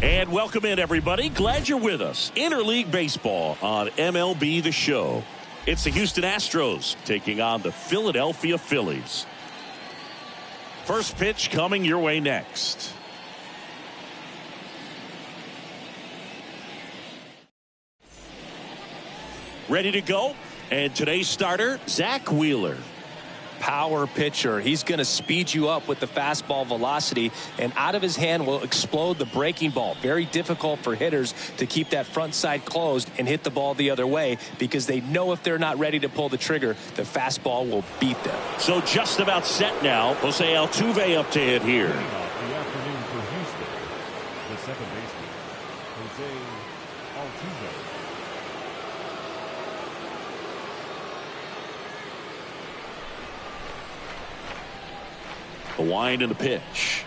And welcome in, everybody. Glad you're with us. Interleague Baseball on MLB The Show. It's the Houston Astros taking on the Philadelphia Phillies. First pitch coming your way next. Ready to go. And today's starter, Zach Wheeler. Power pitcher. He's going to speed you up with the fastball velocity, and out of his hand will explode the breaking ball. Very difficult for hitters to keep that front side closed and hit the ball the other way, because they know if they're not ready to pull the trigger, the fastball will beat them. So just about set now. Jose Altuve up to hit here. The afternoon for Houston. The second baseman, Jose Altuve. The wind and the pitch.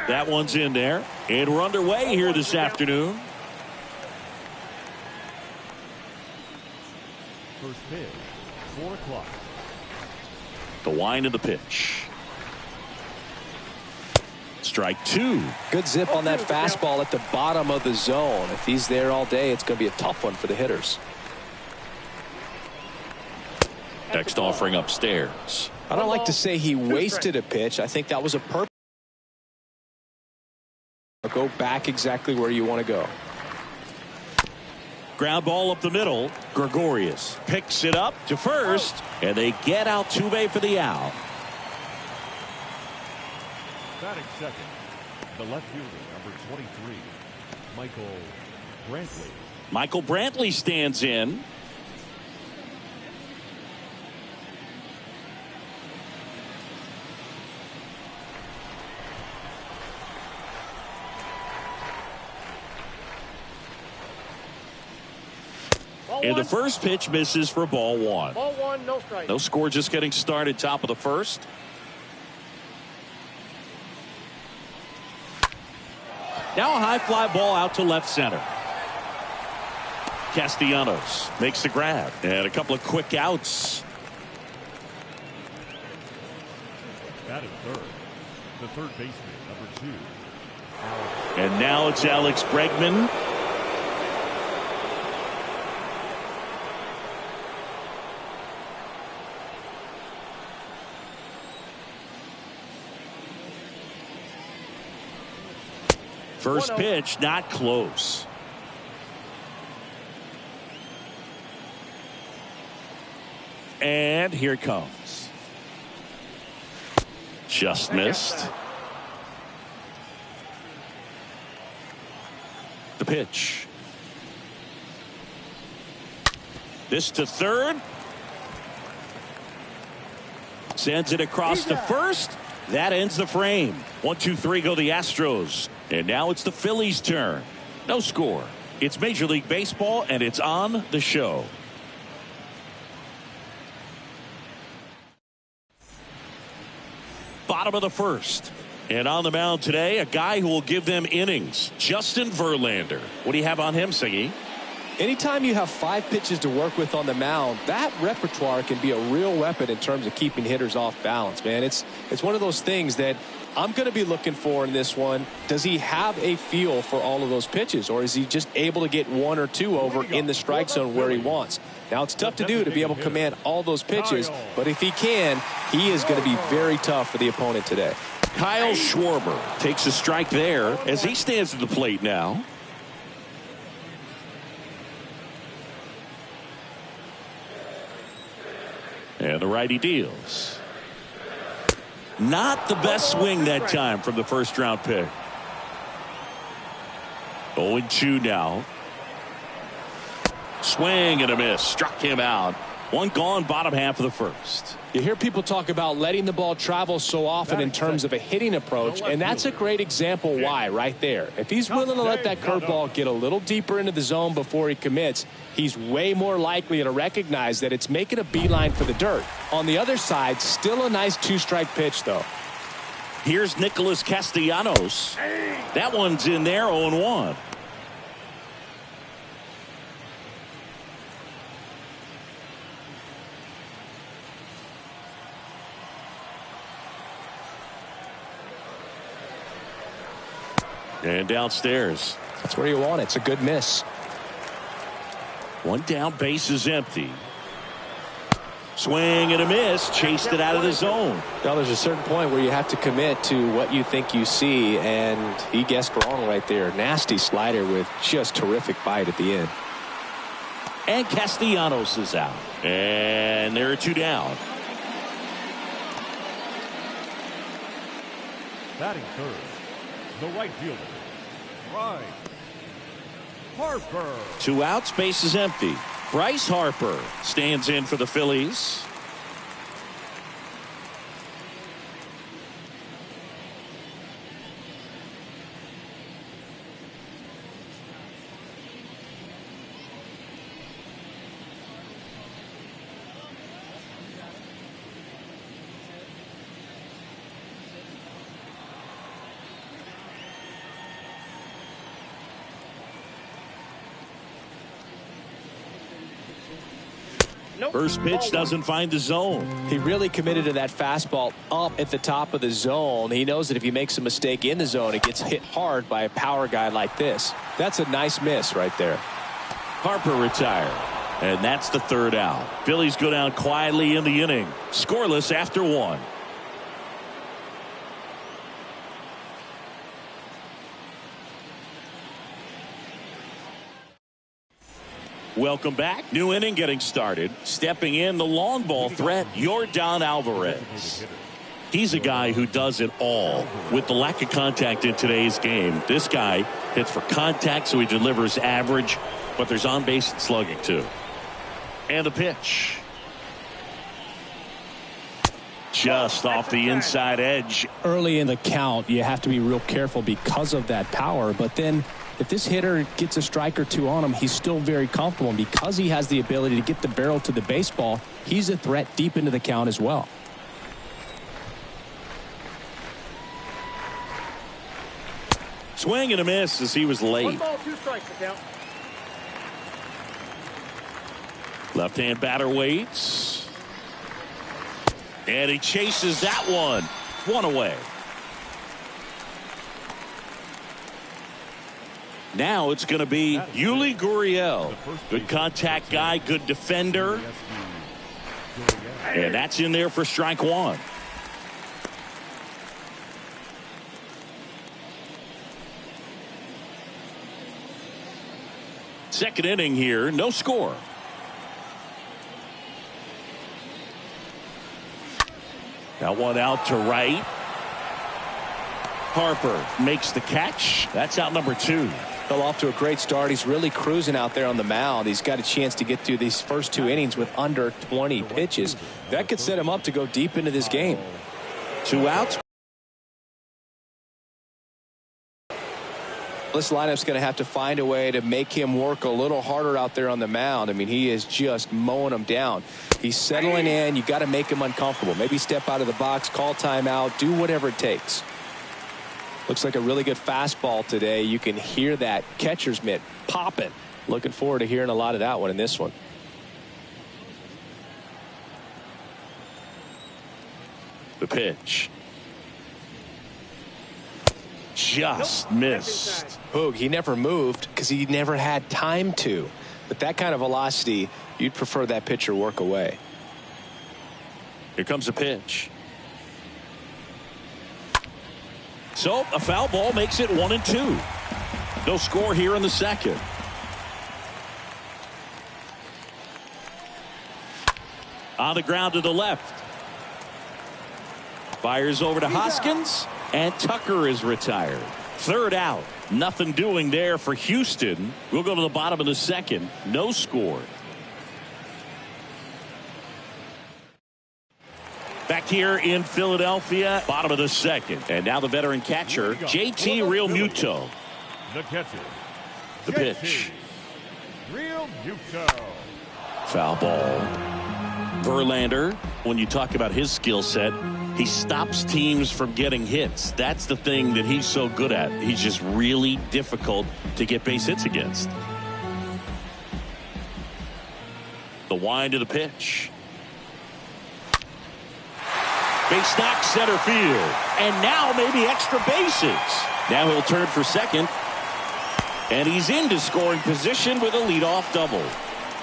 That one's in there. And we're underway here this afternoon. First pitch, 4 o'clock. The wind and the pitch. Strike two. Good zip on that fastball at the bottom of the zone. If he's there all day, it's going to be a tough one for the hitters. Next offering upstairs. I don't like to say he wasted a pitch. I think that was a perfect. Go back exactly where you want to go. Ground ball up the middle. Gregorius picks it up to first, and they get Altuve for the out. Batting second, the left fielder, number 23, Michael Brantley. Michael Brantley stands in. And the first pitch misses for ball one. Ball one, no strike. No score, just getting started, top of the first. Now a high fly ball out to left center. Castellanos makes the grab, and a couple of quick outs. Batting third, the third baseman, number 2. And now it's Alex Bregman. First pitch, not close. And here it comes. Just missed. The pitch. This to third. Sends it across to first. That ends the frame. 1, 2, 3 go the Astros. And now it's the Phillies' turn. No score. It's Major League Baseball, and it's on the show. Bottom of the first. And on the mound today, a guy who will give them innings, Justin Verlander. What do you have on him, Siggy? Anytime you have 5 pitches to work with on the mound, that repertoire can be a real weapon in terms of keeping hitters off balance, man. It's one of those things that I'm going to be looking for in this one. Does he have a feel for all of those pitches, or is he just able to get 1 or 2 over in the strike zone where he wants? Now, it's tough to do to be able to command all those pitches, but if he can, he is going to be very tough for the opponent today. Kyle Schwarber takes a strike there as he stands at the plate now. And the righty deals. Not the best swing that time from the first round pick. 0-2 now. Swing and a miss. Struck him out. One gone, bottom half of the first. You hear people talk about letting the ball travel so often in terms of a hitting approach, and that's a great example why right there. If he's willing to let that curveball get a little deeper into the zone before he commits, he's way more likely to recognize that it's making a beeline for the dirt. On the other side, still a nice 2-strike pitch, though. Here's Nicholas Castellanos. That one's in there, 0-1. And downstairs. That's where you want it. It's a good miss. One down, base is empty. Swing and a miss. Chased it out of the zone. Now there's a certain point where you have to commit to what you think you see, and he guessed wrong right there. Nasty slider with just terrific bite at the end. And Castellanos is out. And there are two down. Batting third, the right fielder, Bryce Harper. Two outs, base is empty. Bryce Harper stands in for the Phillies. First pitch doesn't find the zone. He really committed to that fastball up at the top of the zone. He knows that if he makes a mistake in the zone, it gets hit hard by a power guy like this. That's a nice miss right there. Harper retired. And that's the third out. Phillies go down quietly in the inning. Scoreless after one. Welcome back. New inning getting started. Stepping in, the long ball threat, Yordan Alvarez. He's a guy who does it all. With the lack of contact in today's game, this guy hits for contact, so he delivers average, but there's on-base slugging too. And the pitch. Just off the inside edge. Early in the count, you have to be real careful because of that power, but then if this hitter gets a strike or two on him, he's still very comfortable. And because he has the ability to get the barrel to the baseball, he's a threat deep into the count as well. Swing and a miss as he was late. 1 ball, 2 strikes, count. Left-hand batter waits. And he chases that one. One away. Now it's going to be Yuli Gurriel. Good contact guy, good defender. And that's in there for strike one. Second inning here, no score. That one out to right. Harper makes the catch. That's out number 2. Fell off to a great start. He's really cruising out there on the mound. He's got a chance to get through these first 2 innings with under 20 pitches. That could set him up to go deep into this game. 2 outs. This lineup's going to have to find a way to make him work a little harder out there on the mound. I mean, he is just mowing him down. He's settling in. You got to make him uncomfortable. Maybe step out of the box, call timeout, do whatever it takes. Looks like a really good fastball today. You can hear that catcher's mitt popping. Looking forward to hearing a lot of that one in this one. The pitch. Just missed. Boog, he never moved because he never had time to. But that kind of velocity, you'd prefer that pitcher work away. Here comes a pitch. So a foul ball makes it 1-2. No score here in the second. On the ground to the left. Fires over to Hoskins, and Tucker is retired. Third out. Nothing doing there for Houston. We'll go to the bottom of the second. No score. Back here in Philadelphia, bottom of the second. And now the veteran catcher, JT Realmuto. The catcher. The pitch. Realmuto. Foul ball. Verlander, when you talk about his skill set, he stops teams from getting hits. That's the thing that he's so good at. He's just really difficult to get base hits against. The wind of the pitch. Base knock center field. And now maybe extra bases. Now he'll turn for second. And he's into scoring position with a leadoff double.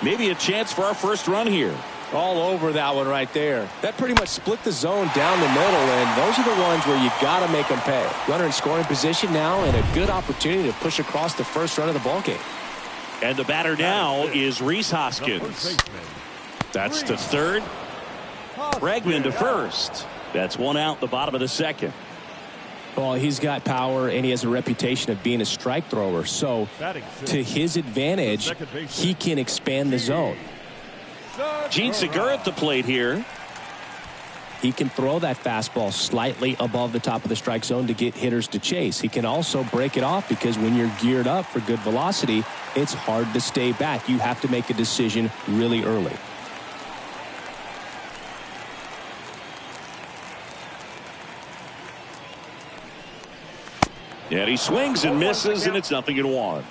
Maybe a chance for our first run here. All over that one right there. That pretty much split the zone down the middle, and those are the ones where you got to make them pay. Runner in scoring position now, and a good opportunity to push across the first run of the ballgame. And the batter now is Rhys Hoskins. That's to third. Bregman to first. That's one out, the bottom of the second. Well, he's got power, and he has a reputation of being a strike thrower. So, to his advantage, he can expand the zone. Gene Segura at the plate here. He can throw that fastball slightly above the top of the strike zone to get hitters to chase. He can also break it off because when you're geared up for good velocity, it's hard to stay back. You have to make a decision really early. And he swings and misses, and it's 0-1.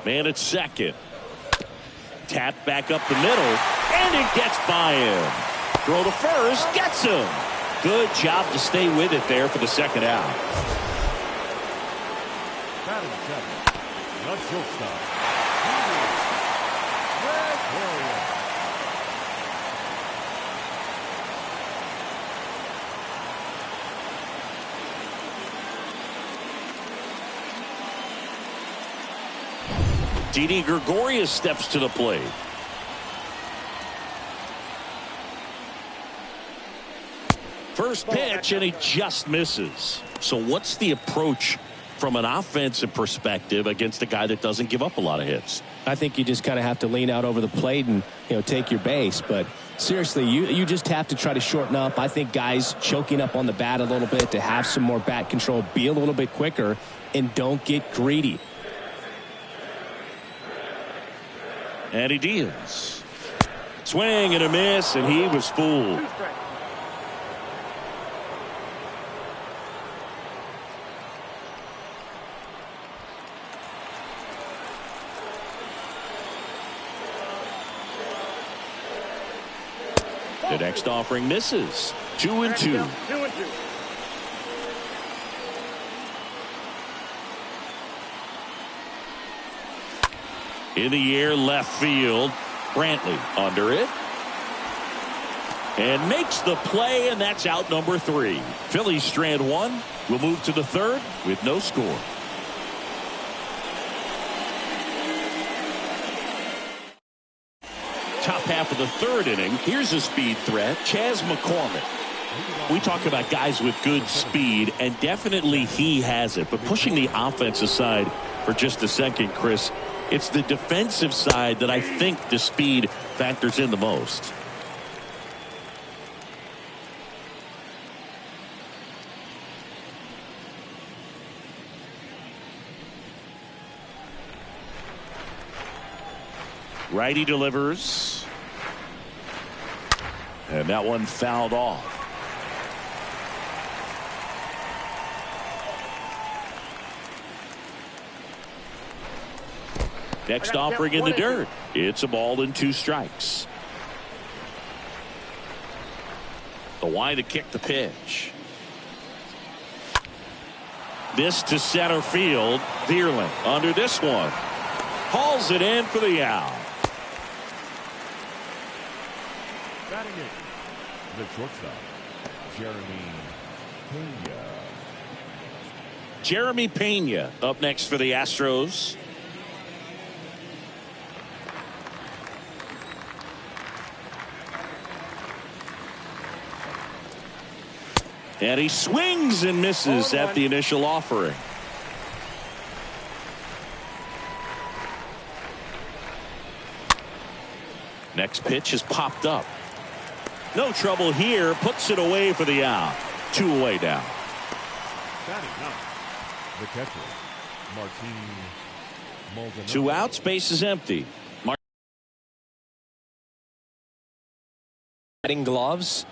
Man at second. Tap back up the middle, and it gets by him. Throw to first, gets him. Good job to stay with it there for the second out. Batting seven, the shortstop. Didi Gregorius steps to the plate. First pitch, and he just misses. So what's the approach from an offensive perspective against a guy that doesn't give up a lot of hits? I think you just kind of have to lean out over the plate and, take your base. But seriously, you just have to try to shorten up. I think guys choking up on the bat a little bit to have some more bat control, be a little bit quicker, and don't get greedy. And he deals. Swing and a miss, and he was fooled. The next offering misses. 2-2. In the air, left field. Brantley under it. And makes the play, and that's out number 3. Phillies strand 1. We'll move to the third with no score. Top half of the third inning. Here's a speed threat. Chas McCormick. We talk about guys with good speed, and definitely he has it. But pushing the offense aside for just a second, Chris, it's the defensive side that I think the speed factors in the most. Righty delivers. And that one fouled off. Next offering in the dirt. It's a ball and 2 strikes. The wide to kick the pitch. This to center field. Vierling under this one. Hauls it in for the out. Batting it, the shortstop, Pena. Jeremy Pena up next for the Astros. And he swings and misses at the initial offering. Next pitch is popped up. No trouble here. Puts it away for the out. 2 away down. The catcher, Martin Maldonado. 2 outs. Base is empty. Batting gloves.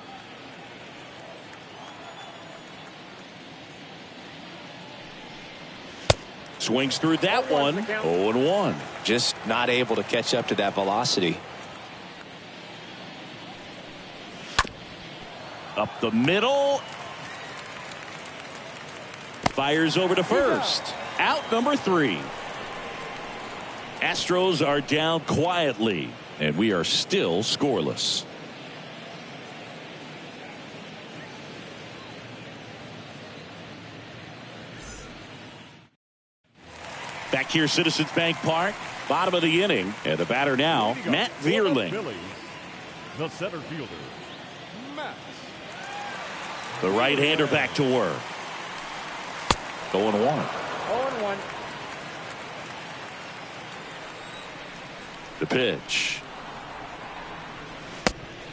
Swings through that one. 0-1. Just not able to catch up to that velocity. Up the middle. Fires over to first. Out number 3. Astros are down quietly, and we are still scoreless. Back here, Citizens Bank Park, bottom of the inning, and the batter now, Matt Vierling. Phillies, the center fielder, Matt. The right-hander back to work. 0-1. 0-1. The pitch.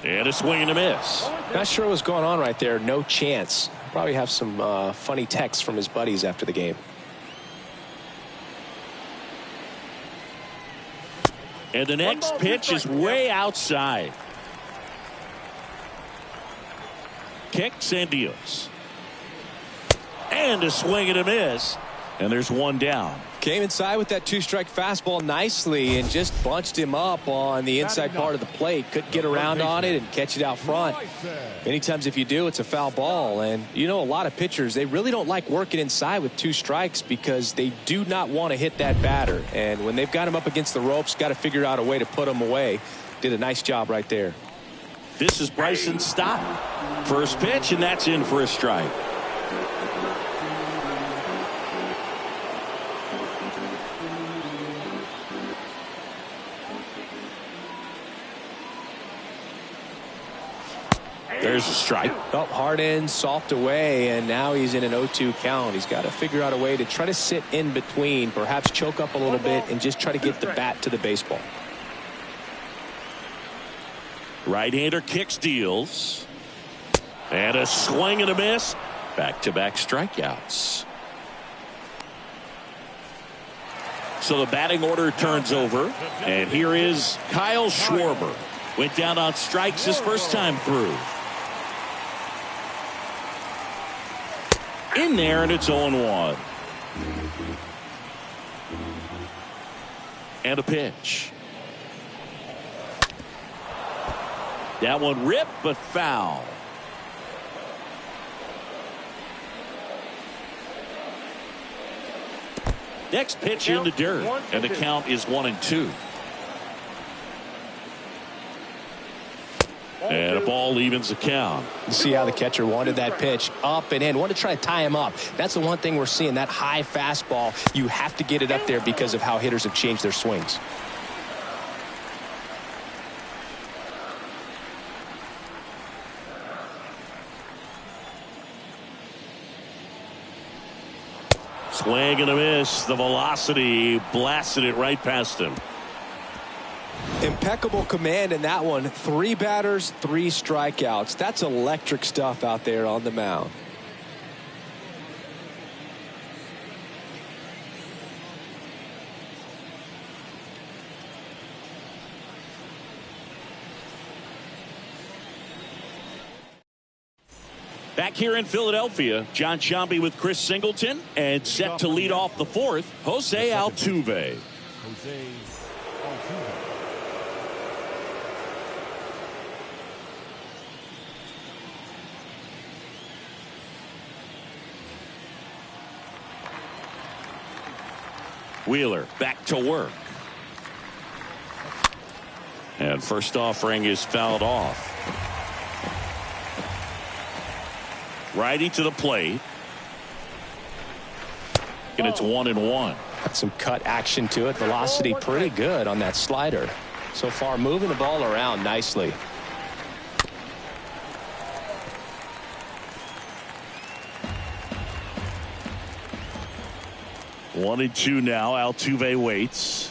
And a swing and a miss. Not sure what's going on right there. No chance. Probably have some funny texts from his buddies after the game. And the next pitch is way outside. Kicks and deals. And a swing and a miss. And there's one down. Came inside with that 2-strike fastball nicely and just bunched him up on the inside part of the plate. Couldn't get around on it and catch it out front. Many times if you do, it's a foul ball. And you know, a lot of pitchers, they really don't like working inside with 2 strikes because they do not want to hit that batter. And when they've got him up against the ropes, got to figure out a way to put him away. Did a nice job right there. This is Bryson Stott. First pitch, and that's in for a strike. There's a strike. Oh, hard in, soft away, and now he's in an 0-2 count. He's got to figure out a way to try to sit in between, perhaps choke up a little bit, and just try to get the bat to the baseball. Right-hander kicks, deals. And a swing and a miss. Back-to-back strikeouts. So the batting order turns over. And here is Kyle Schwarber. Went down on strikes his first time through. In there, and it's 0-1. And a pitch. That one ripped, but foul. Next pitch in the dirt, and the count is 1-2. And a ball evens the count. You see how the catcher wanted that pitch up and in. Wanted to try to tie him up. That's the one thing we're seeing, that high fastball. You have to get it up there because of how hitters have changed their swings. Swing and a miss. The velocity blasted it right past him. Impeccable command in that one. 3 batters, 3 strikeouts. That's electric stuff out there on the mound. Back here in Philadelphia, John Sciambi with Chris Singleton, and set to lead off the 4th, Jose Altuve. Jose Altuve. Wheeler back to work. And first offering is fouled off. Righty to the plate. And it's 1-1. Got some cut action to it. Velocity pretty good on that slider. So far moving the ball around nicely. One and two now. Altuve waits.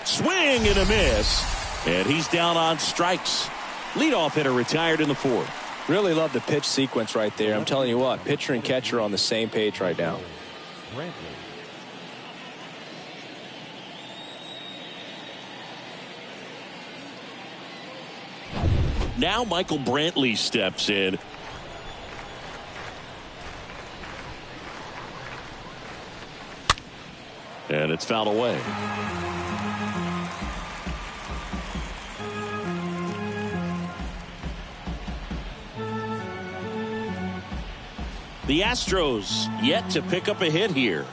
Swing and a miss. And he's down on strikes. Leadoff hitter retired in the 4th. Really love the pitch sequence right there. I'm telling you what, pitcher and catcher are on the same page right now. Now Michael Brantley steps in. And it's fouled away. The Astros yet to pick up a hit here.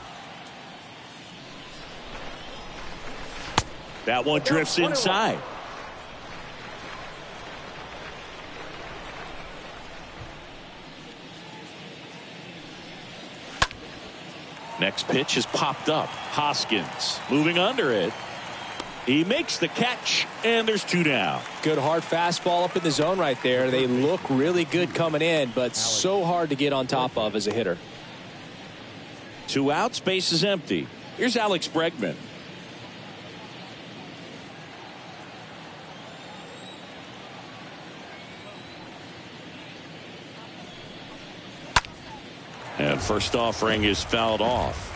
That one drifts inside. Next pitch is popped up. Hoskins moving under it. He makes the catch, and there's 2 down. Good hard fastball up in the zone right there. They look really good coming in, but so hard to get on top of as a hitter. 2 outs, base is empty. Here's Alex Bregman. And first offering is fouled off.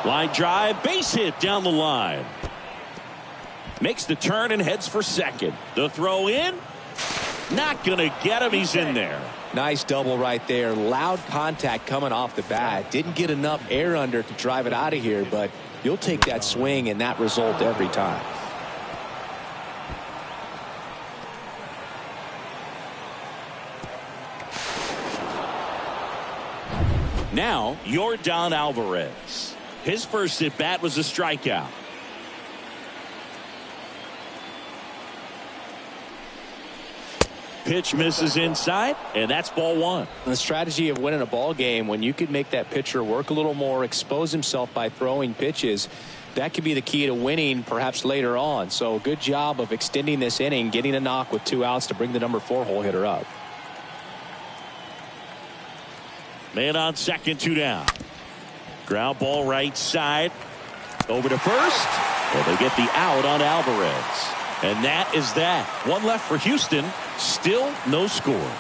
Line drive, base hit down the line. Makes the turn and heads for second. The throw in. Not going to get him. He's in there. Nice double right there. Loud contact coming off the bat. Didn't get enough air under to drive it out of here, but you'll take that swing and that result every time. Now, Yordan Alvarez. His first at bat was a strikeout. Pitch misses inside, and that's ball 1. The strategy of winning a ball game, when you could make that pitcher work a little more, expose himself by throwing pitches, that could be the key to winning perhaps later on. So good job of extending this inning, getting a knock with 2 outs to bring the number 4 hole hitter up. Man on second, 2 down. Ground ball right side. Over to first. Well, they get the out on Alvarez. And that is that. 1 left for Houston. Still no score.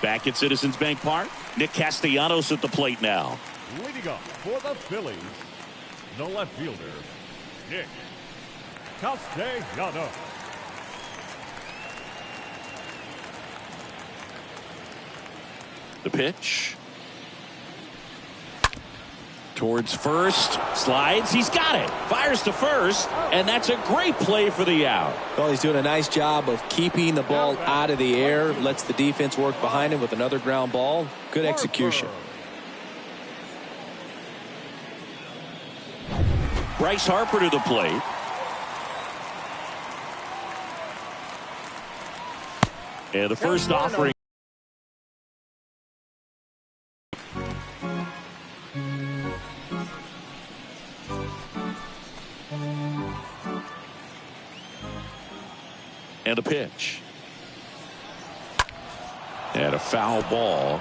Back at Citizens Bank Park, Nick Castellanos at the plate now. Leading up for the Phillies, the left fielder, Nick Castellanos. The pitch. Towards first. Slides. He's got it. Fires to first. And that's a great play for the out. Well, he's doing a nice job of keeping the ball out of the air. Lets the defense work behind him with another ground ball. Good execution. Bryce Harper to the plate. And the first offering. And a pitch. And a foul ball.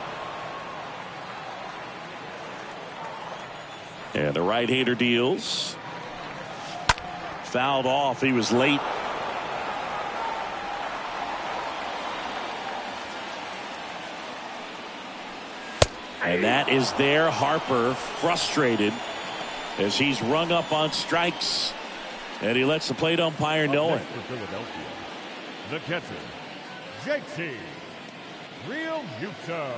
And the right-hander deals. Fouled off. He was late. And that is there. Harper frustrated as he's rung up on strikes. And he lets the plate umpire know it. The catcher, JT Realmuto.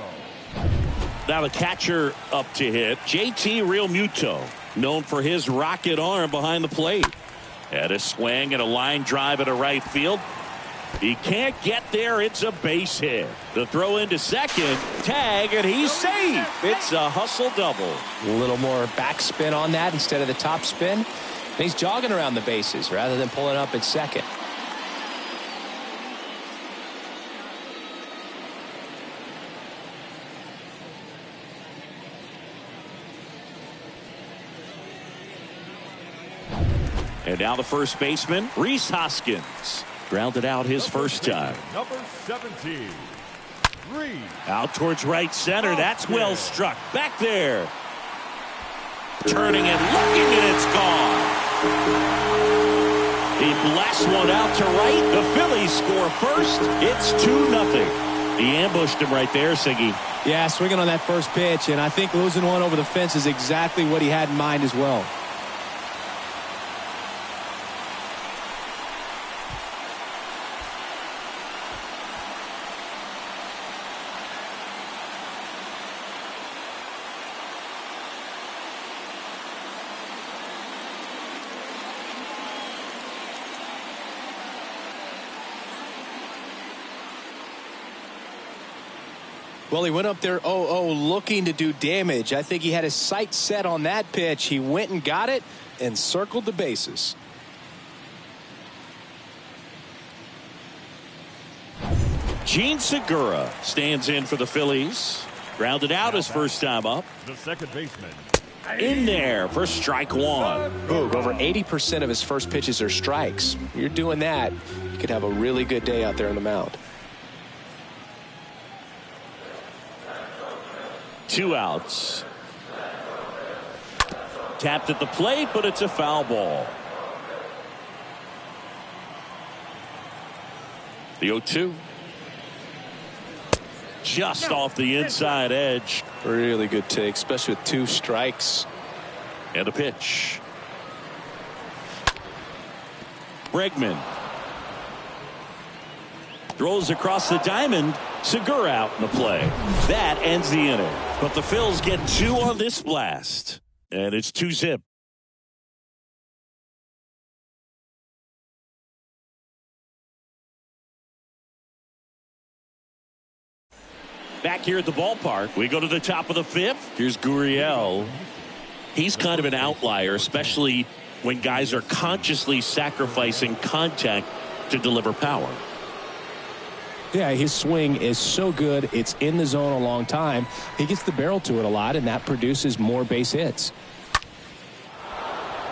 Now the catcher up to hit, JT Realmuto, known for his rocket arm behind the plate. And a swing and a line drive at a right field. He can't get there. It's a base hit. The throw into second, tag, and he's safe. It's a hustle double. A little more backspin on that instead of the top spin. And he's jogging around the bases rather than pulling up at second. And now the first baseman, Rhys Hoskins. Grounded out his first time. Number 17. Out towards right center. That's well struck. Back there. Turning and looking, and it's gone. He blasts one out to right. The Phillies score first. It's 2-0. He ambushed him right there, Siggy. Yeah, swinging on that first pitch, and I think losing one over the fence is exactly what he had in mind as well. Well, he went up there 0-0 looking to do damage. I think he had his sights set on that pitch. He went and got it and circled the bases. Gene Segura stands in for the Phillies. Grounded out his first time up. The second baseman. In there for strike one. Boog, over 80% of his first pitches are strikes. You're doing that, you could have a really good day out there on the mound. 2 outs. Tapped at the plate, but it's a foul ball. The 0-2. Just off the inside edge. Really good take, especially with 2 strikes. And a pitch. Bregman throws across the diamond. Segura out in the play. That ends the inning. But the Phils get 2 on this blast. And it's 2-zip. Back here at the ballpark, we go to the top of the 5th. Here's Gurriel. He's kind of an outlier, especially when guys are consciously sacrificing contact to deliver power. Yeah, his swing is so good. It's in the zone a long time. He gets the barrel to it a lot, and that produces more base hits.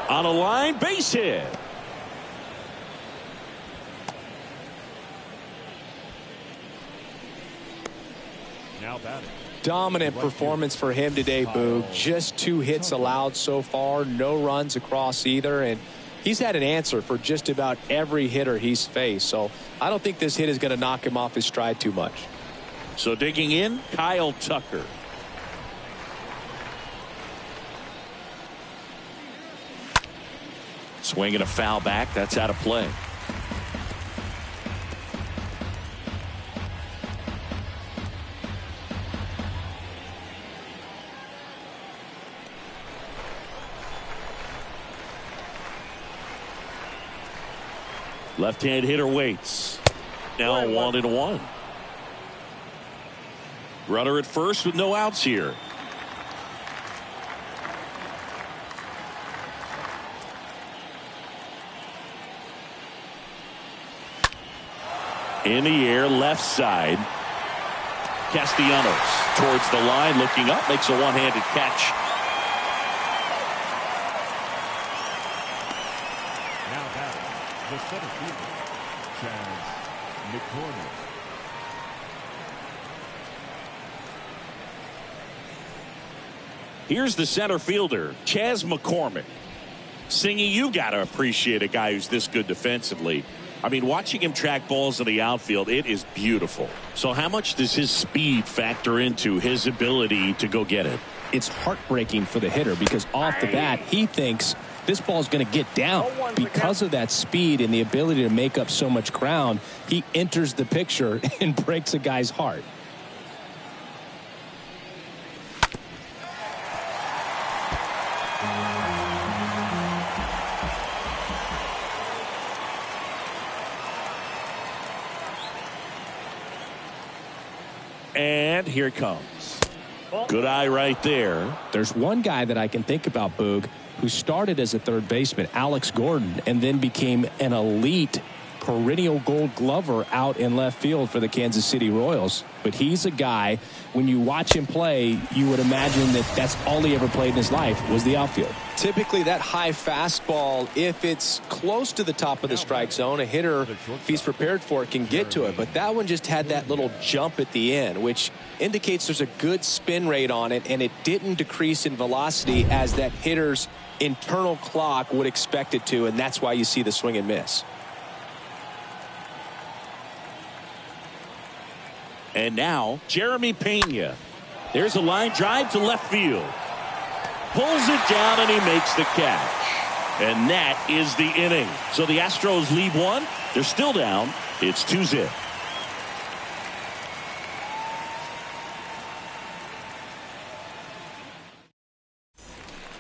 On a line, base hit. Now batting. Dominant performance for him today, Boog. Just 2 hits allowed so far. No runs across either. And he's had an answer for just about every hitter he's faced. So I don't think this hit is going to knock him off his stride too much. So digging in, Kyle Tucker. Swinging a foul back. That's out of play. Left-hand hitter waits. Now 1-1. Runner at first with no outs here. In the air, left side. Castellanos towards the line, looking up, makes a one-handed catch. Now batting, the center fielder, Chaz McCormick. Here's the center fielder, Chaz McCormick. Singy, you got to appreciate a guy who's this good defensively. I mean, watching him track balls in the outfield, it is beautiful. So how much does his speed factor into his ability to go get it? It's heartbreaking for the hitter because off the bat, he thinks this ball is going to get down. Because of that speed and the ability to make up so much ground, he enters the picture and breaks a guy's heart. And here it comes. Good eye right there. There's one guy that I can think about, Boog, who started as a third baseman, Alex Gordon, and then became an elite perennial Gold Glover out in left field for the Kansas City Royals. But he's a guy, when you watch him play, you would imagine that that's all he ever played in his life was the outfield. Typically that high fastball, if it's close to the top of the strike zone, a hitter, if he's prepared for it, can get to it. But that one just had that little jump at the end, which indicates there's a good spin rate on it, and it didn't decrease in velocity as that hitter's internal clock would expect it to, and that's why you see the swing and miss. And now, Jeremy Pena. There's a line drive to left field. Pulls it down and he makes the catch. And that is the inning. So the Astros lead 1. They're still down. It's 2-0.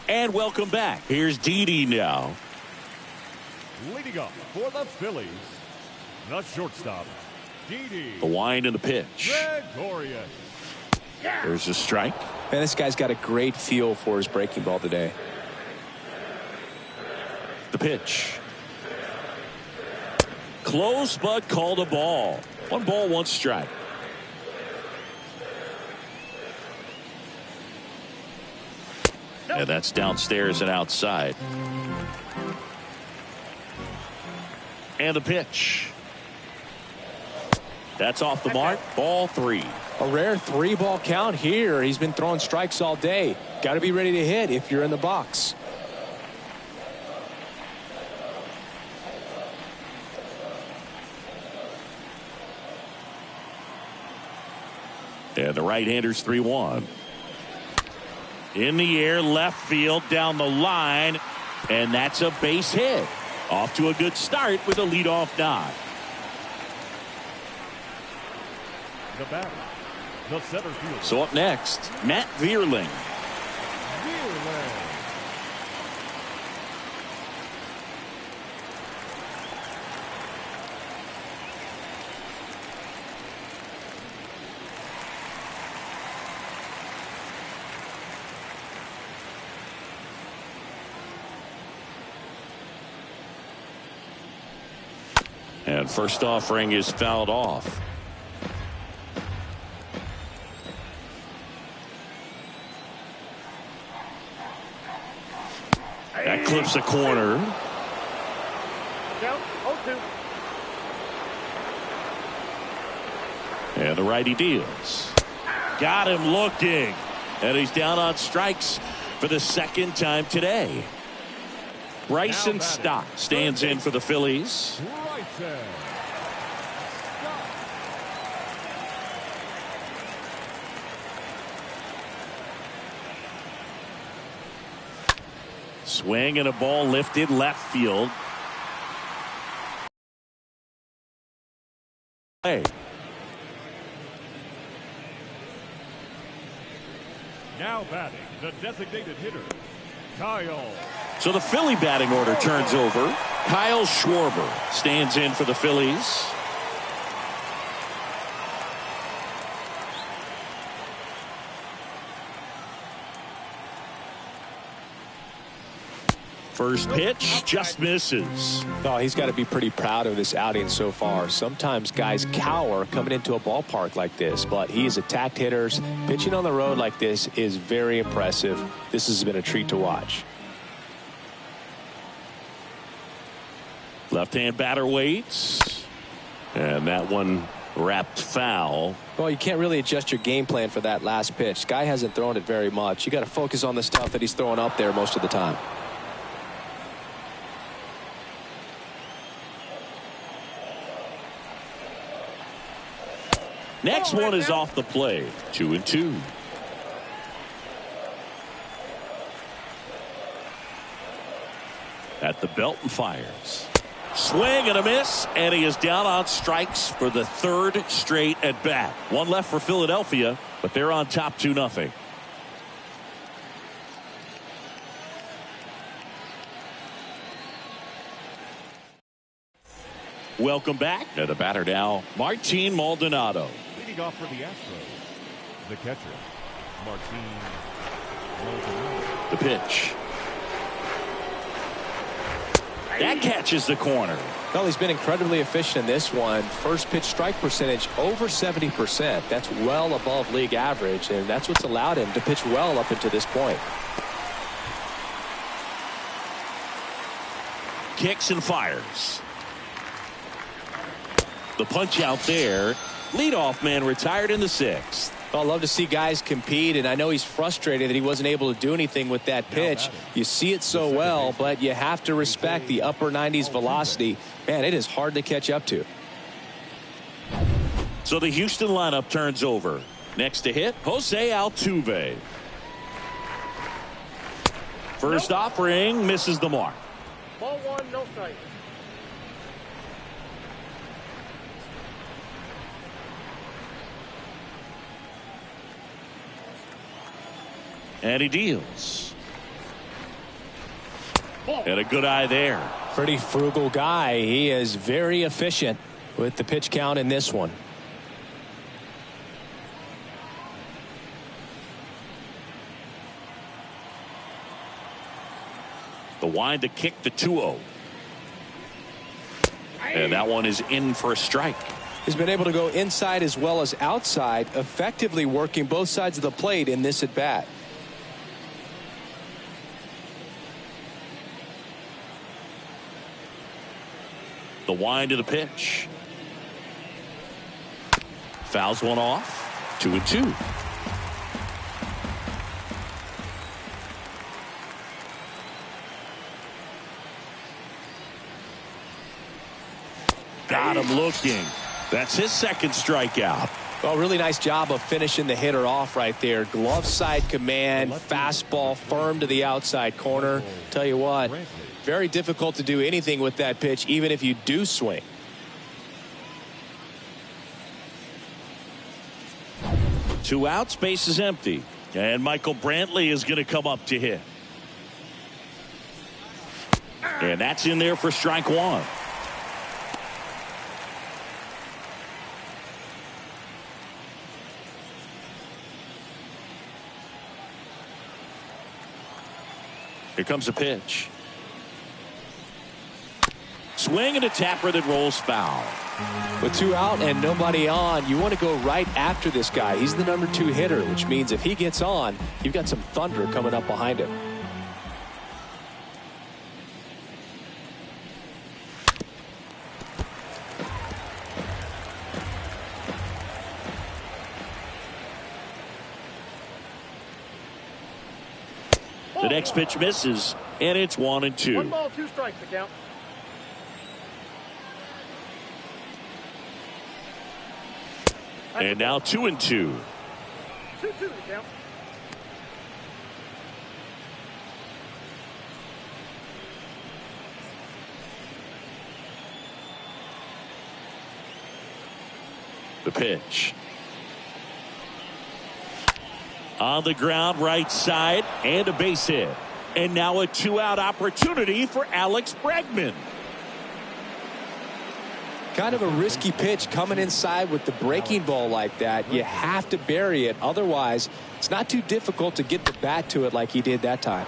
And welcome back. Here's Didi now. Leading up for the Phillies, the shortstop, Didi The wind and the pitch. Gregorius. There's a strike. Man, this guy's got a great feel for his breaking ball today. The pitch. Close, but called a ball. 1 ball, 1 strike. Yeah, that's downstairs and outside. And the pitch. That's off the mark. Ball 3. A rare 3-ball count here. He's been throwing strikes all day. Got to be ready to hit if you're in the box. And the right-hander's 3-1. In the air, left field, down the line, and that's a base hit. Off to a good start with a leadoff nod. The batter, the center fielder. So up next, Matt Vierling. And first offering is fouled off. That clips the corner. And the righty deals. Got him looking. And he's down on strikes for the 2nd time today. Bryson Stott stands in for the Phillies. Swing and a ball lifted left field. Hey. Now batting, the designated hitter, Kyle. So the Philly batting order turns over. Kyle Schwarber stands in for the Phillies. First pitch just misses. Oh, he's got to be pretty proud of this outing so far. Sometimes guys cower coming into a ballpark like this, but he's attacked hitters. Pitching on the road like this is very impressive. This has been a treat to watch. Left-hand batter waits. And that one wrapped foul. Well, you can't really adjust your game plan for that last pitch. Guy hasn't thrown it very much. You got to focus on the stuff that he's throwing up there most of the time. Next one is off the plate. 2-2. At the belt and fires. Swing and a miss, and he is down on strikes for the 3rd straight at bat. One left for Philadelphia, but they're on top 2-0. Welcome back. And the batter now, Martin Maldonado. Leading off for the Astros, the catcher, Martin Maldonado. The pitch. That catches the corner. Well, he's been incredibly efficient in this one. First pitch strike percentage over 70%. That's well above league average, and that's what's allowed him to pitch well up until this point. Kicks and fires. The punch out there. Leadoff man retired in the 6th. Well, I love to see guys compete, and I know he's frustrated that he wasn't able to do anything with that pitch. You see it so well, but you have to respect the upper 90s velocity. Man, it is hard to catch up to. So the Houston lineup turns over. Next to hit, Jose Altuve. First offering misses the mark. Ball 1, no strike. And he deals. And a good eye there. Pretty frugal guy. He is very efficient with the pitch count in this one. The wind to kick the 2-0. And that one is in for a strike. He's been able to go inside as well as outside, effectively working both sides of the plate in this at bat. The wind to the pitch. Fouls one off. 2-2. Got him looking. That's his second strikeout. Well, really nice job of finishing the hitter off right there. Glove side command, fastball firm to the outside corner. Tell you what, very difficult to do anything with that pitch, even if you do swing. Two outs, base is empty. And Michael Brantley is going to come up to hit. And that's in there for strike one. Here comes a pitch. Swing and a tapper that rolls foul. With two out and nobody on, you want to go right after this guy. He's the number 2 hitter, which means if he gets on, you've got some thunder coming up behind him. The next pitch misses, and it's 1-2. 1 ball, 2 strikes to count. And now 2-2. 2-2 to count. The pitch. On the ground, right side, and a base hit. And now a 2-out opportunity for Alex Bregman. Kind of a risky pitch coming inside with the breaking ball like that. You have to bury it. Otherwise, it's not too difficult to get the bat to it like he did that time.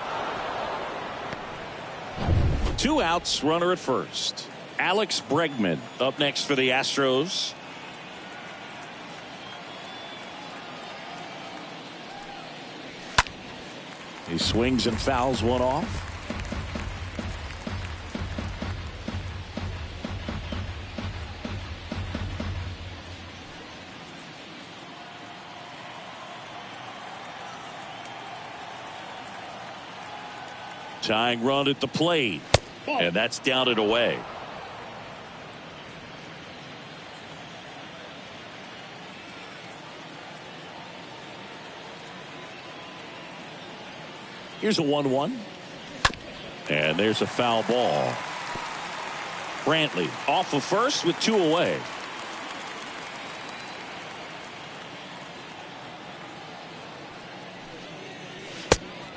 2 outs, runner at first. Alex Bregman up next for the Astros. He swings and fouls one off. Tying run at the plate. And that's down and away. Here's a 1-1. And there's a foul ball. Brantley off of first with 2 away.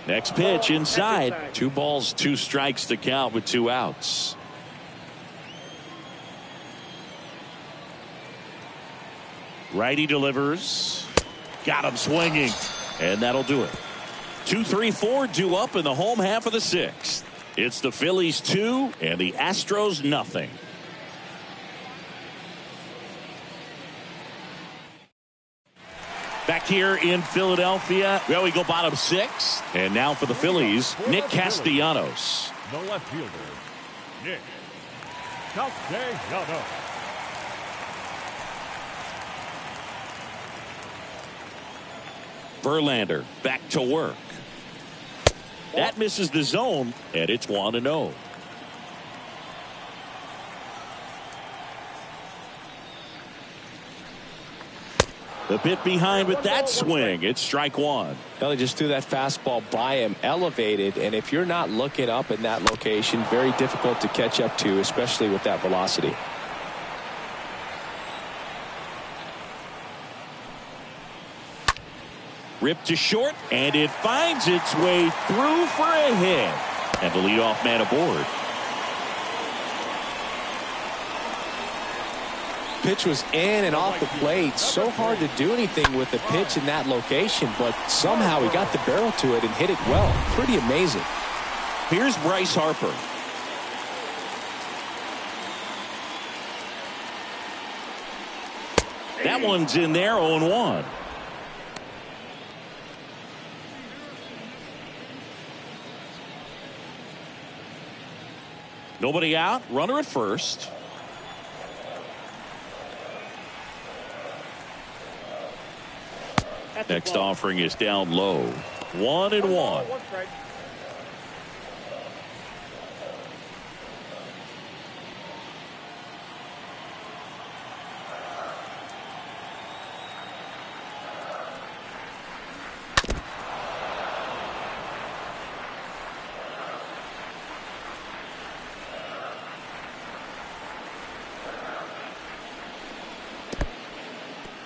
Next pitch inside. 2 balls, 2 strikes to count with 2 outs. Righty delivers. Got him swinging. And that'll do it. 2, 3, 4 due up in the home half of the 6th. It's the Phillies 2 and the Astros nothing. Back here in Philadelphia, well, we go bottom 6. And now for the Phillies, Nick Castellanos. The left fielder, Nick Castellanos. Verlander back to work. That misses the zone, and it's 1-0. The bit behind with that swing. It's strike 1. Well, they just threw that fastball by him, elevated, and if you're not looking up in that location, very difficult to catch up to, especially with that velocity. Ripped to short, and it finds its way through for a hit. And the leadoff man aboard. Pitch was in and off the plate. So hard to do anything with the pitch in that location, but somehow he got the barrel to it and hit it well. Pretty amazing. Here's Bryce Harper. That one's in there, 0-1. Nobody out, runner at first. Next offering is down low. 1-1. One strike.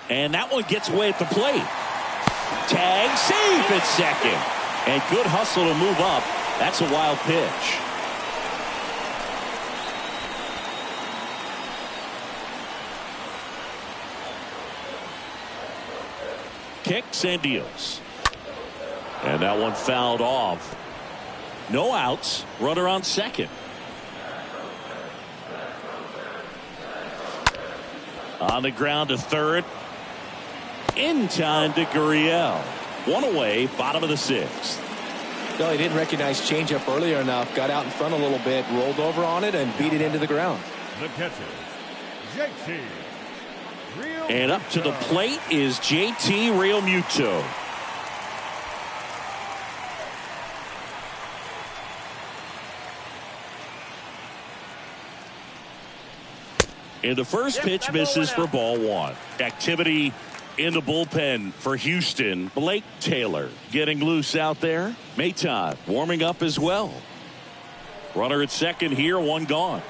And that one gets away at the plate. Tag, safe at second. And good hustle to move up. That's a wild pitch. Kicks and deals. And that one fouled off. No outs. Runner on second. On the ground to third. In time to Gurriel. One away, bottom of the sixth. No, he didn't recognize changeup earlier enough. Got out in front a little bit, rolled over on it, and beat it into the ground. The catcher, JT Real. And up to the plate is JT Realmuto. And the first pitch misses for ball one. Activity in the bullpen for Houston. Blake Taylor getting loose out there. Maton warming up as well. Runner at second here, one gone.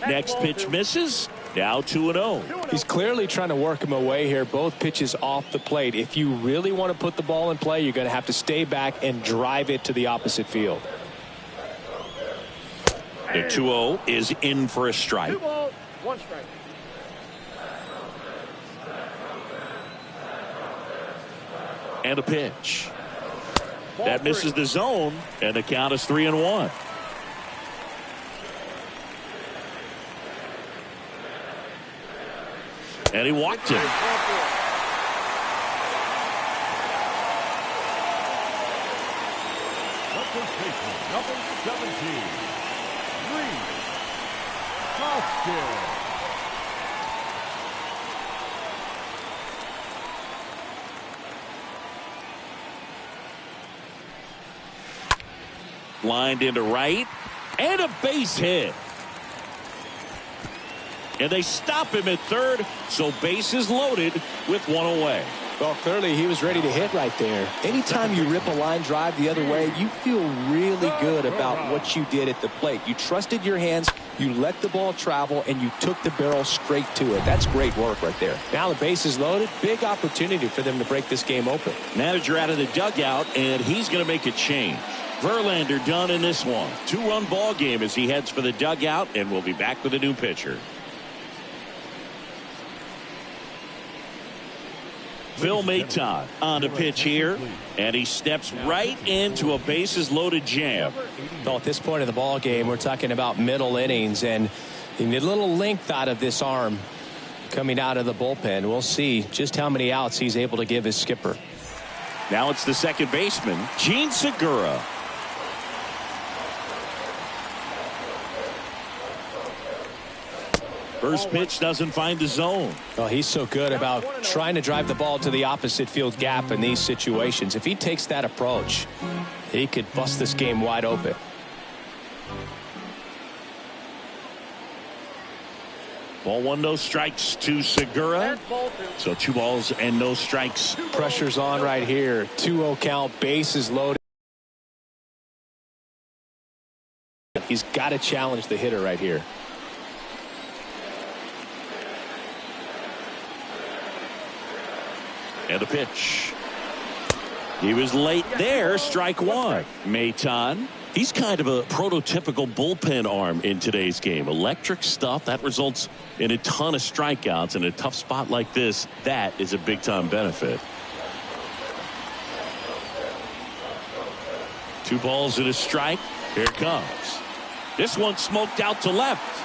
Next pitch misses. Now 2-0. He's clearly trying to work him away here. Both pitches off the plate. If you really want to put the ball in play, you're going to have to stay back and drive it to the opposite field. The 2-0 is in for a strike. 2 balls, 1 strike. And a pitch. That misses the zone, and the count is 3-1. And he walked him. Number 17. Lined into right, and a base hit. And they stop him at third, so bases loaded with one away. Well, clearly he was ready to hit right there. Anytime you rip a line drive the other way, you feel really good about what you did at the plate. You trusted your hands, you let the ball travel, and you took the barrel straight to it. That's great work right there. Now the base is loaded. Big opportunity for them to break this game open. Manager out of the dugout, and he's going to make a change. Verlander done in this one. 2-run ball game as he heads for the dugout, and we'll be back with a new pitcher. Phil Maton on the pitch here, and he steps right into a bases loaded jam. Well, at this point of the ball game, we're talking about middle innings, and you need a little length out of this arm coming out of the bullpen. We'll see just how many outs he's able to give his skipper. Now it's the second baseman, Gene Segura. First pitch doesn't find the zone. Well, he's so good about trying to drive the ball to the opposite field gap in these situations. If he takes that approach, he could bust this game wide open. Ball one, no strikes to Segura. So 2 balls and no strikes. Pressure's on right here. 2-0 count, bases loaded. He's got to challenge the hitter right here. And a pitch. He was late there. Strike one. Maton. He's kind of a prototypical bullpen arm in today's game. Electric stuff that results in a ton of strikeouts in a tough spot like this. That is a big time benefit. 2 balls and a strike. Here it comes. This one smoked out to left.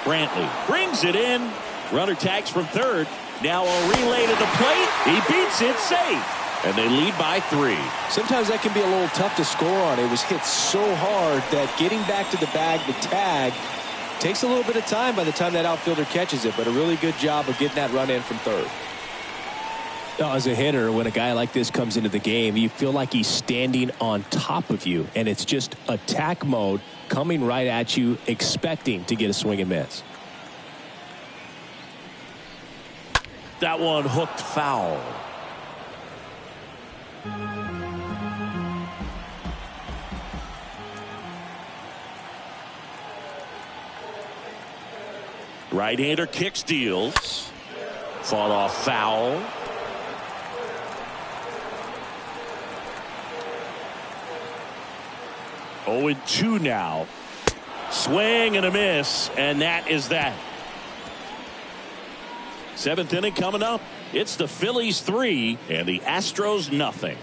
Brantley brings it in. Runner tags from third. Now a relay to the plate. He beats it safe. And they lead by 3. Sometimes that can be a little tough to score on. It was hit so hard that getting back to the bag to tag takes a little bit of time by the time that outfielder catches it. But a really good job of getting that run in from third. As a hitter, when a guy like this comes into the game, you feel like he's standing on top of you, and it's just attack mode coming right at you, expecting to get a swing and miss. That one hooked foul. Right-hander kicks, deals. Fought off foul. Oh, 0-2 now. Swing and a miss, and that is that. 7th inning coming up. It's the Phillies 3 and the Astros nothing.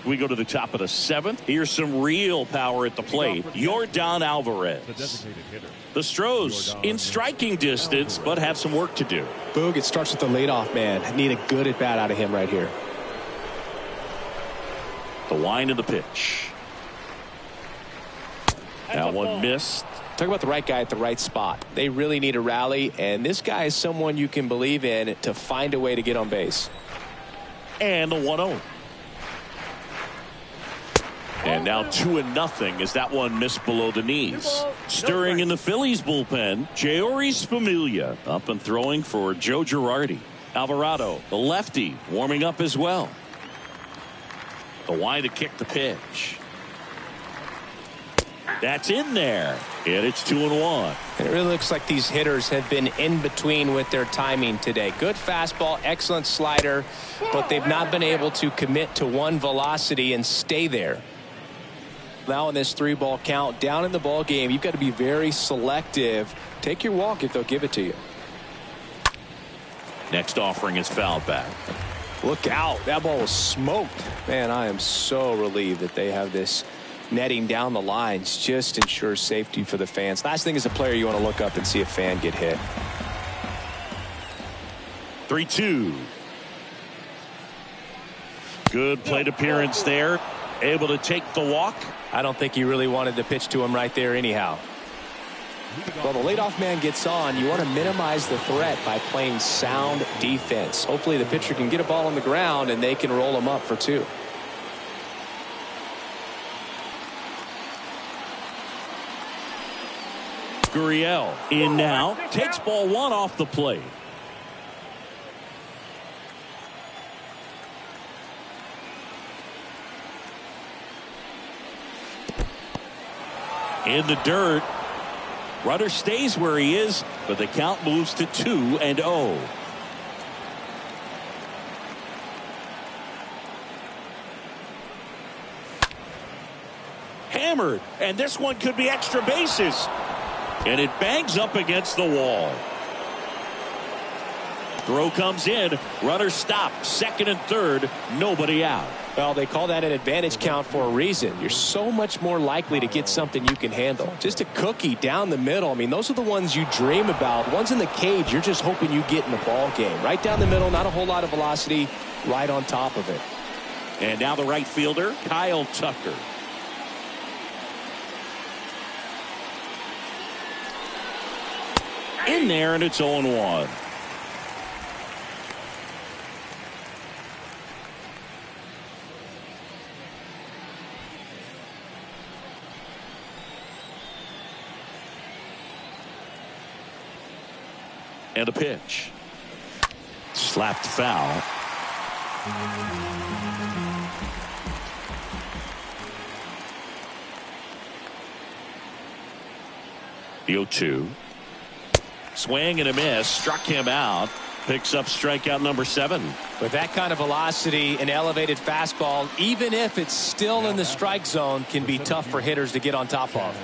We go to the top of the 7th. Here's some real power at the plate. Yordan Alvarez. The designated hitter. The Astros in striking distance, but have some work to do. Boog, it starts with the leadoff man. Need a good at bat out of him right here. The wind of the pitch. That one missed. Talk about the right guy at the right spot. They really need a rally, and this guy is someone you can believe in to find a way to get on base. And the 1-0. And now 2-0 as that one missed below the knees. Stirring in the Phillies bullpen, Jeurys Familia up and throwing for Joe Girardi. Alvarado, the lefty, warming up as well. The wind to kick the pitch. That's in there. And it's 2-1. It really looks like these hitters have been in between with their timing today. Good fastball, excellent slider, but they've not been able to commit to one velocity and stay there. Now in this 3-ball count, down in the ball game, you've got to be very selective. Take your walk if they'll give it to you. Next offering is fouled back. Look out. That ball was smoked. Man, I am so relieved that they have this netting down the lines. Just ensures safety for the fans. Last thing as a player, you want to look up and see a fan get hit. 3-2. Good plate appearance there. Able to take the walk. I don't think he really wanted to pitch to him right there anyhow. Well, the leadoff man gets on. You want to minimize the threat by playing sound defense. Hopefully the pitcher can get a ball on the ground and they can roll him up for 2. Gurriel in now. Takes ball 1 off the plate. In the dirt. Runner stays where he is, but the count moves to 2-0. Hammered, and this one could be extra bases. And it bangs up against the wall. Throw comes in. Runner stopped. 2nd and 3rd. Nobody out. Well, they call that an advantage count for a reason. You're so much more likely to get something you can handle. Just a cookie down the middle. I mean, those are the ones you dream about. Ones in the cage, you're just hoping you get in the ball game. Right down the middle, not a whole lot of velocity, right on top of it. And now the right fielder, Kyle Tucker. In there, and it's 0-1. And a pitch. Slapped foul. The 0-2. Swing and a miss. Struck him out. Picks up strikeout number 7. With that kind of velocity, an elevated fastball, even if it's still in the strike zone, can be tough for hitters to get on top of.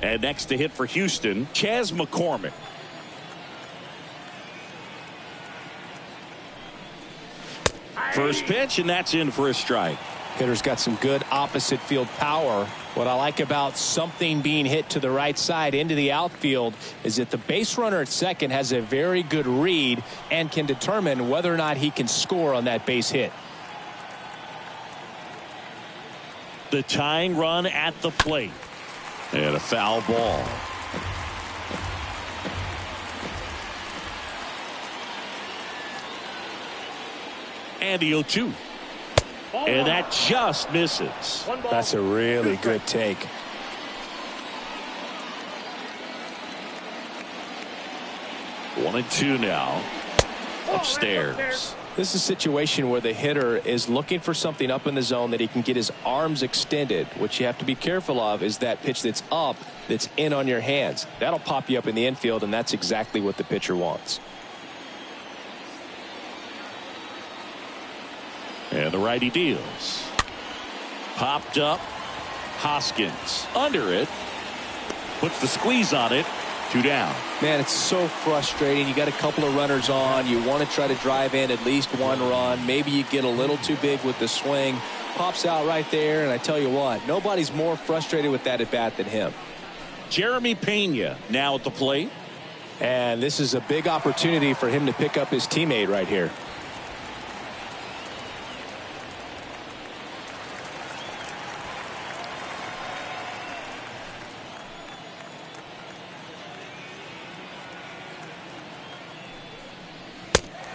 And next to hit for Houston, Chas McCormick. First pitch, and that's in for a strike. Hitter's got some good opposite field power. What I like about something being hit to the right side into the outfield is that the base runner at second has a very good read and can determine whether or not he can score on that base hit. The tying run at the plate. And a foul ball. And the 0-2. And that just misses. That's a really good take. One and two now. Upstairs. This is a situation where the hitter is looking for something up in the zone that he can get his arms extended. What you have to be careful of is that pitch that's up, that's in on your hands. That'll pop you up in the infield, and that's exactly what the pitcher wants. And the righty deals. Popped up. Hoskins under it. Puts the squeeze on it. 2 down. Man, it's so frustrating. You got a couple of runners on. You want to try to drive in at least one run. Maybe you get a little too big with the swing. Pops out right there, and I tell you what, nobody's more frustrated with that at bat than him. Jeremy Pena now at the plate. And this is a big opportunity for him to pick up his teammate right here.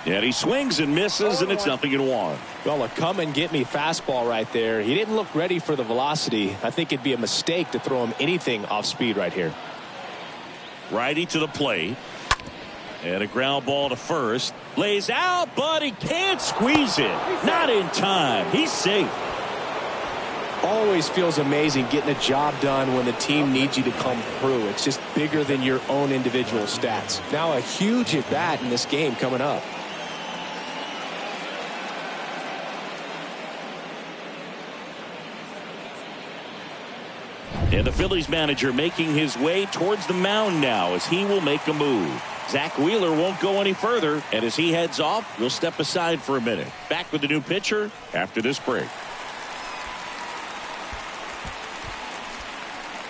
And he swings and misses, and it's 0-1. Well, a come and get me fastball right there. He didn't look ready for the velocity. I think it'd be a mistake to throw him anything off speed right here. Righty to the plate. And a ground ball to first. Lays out, but he can't squeeze it. Not in time. He's safe. Always feels amazing getting a job done when the team needs you to come through. It's just bigger than your own individual stats. Now a huge at bat in this game coming up. And the Phillies manager making his way towards the mound now as he will make a move. Zach Wheeler won't go any further, and as he heads off, we'll step aside for a minute. Back with the new pitcher after this break.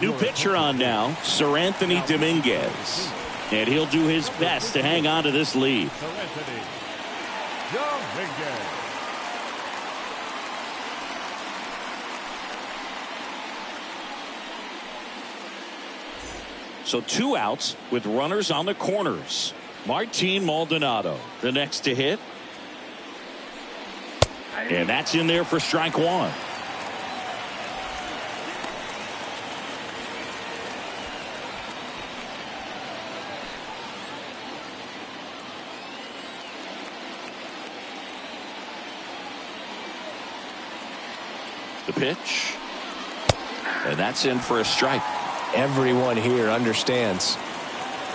New pitcher on now, Sir Anthony Dominguez. And he'll do his best to hang on to this lead. Sir Anthony Dominguez. So 2 outs with runners on the corners. Martin Maldonado, the next to hit. And that's in there for strike 1. The pitch. And that's in for a strike. Everyone here understands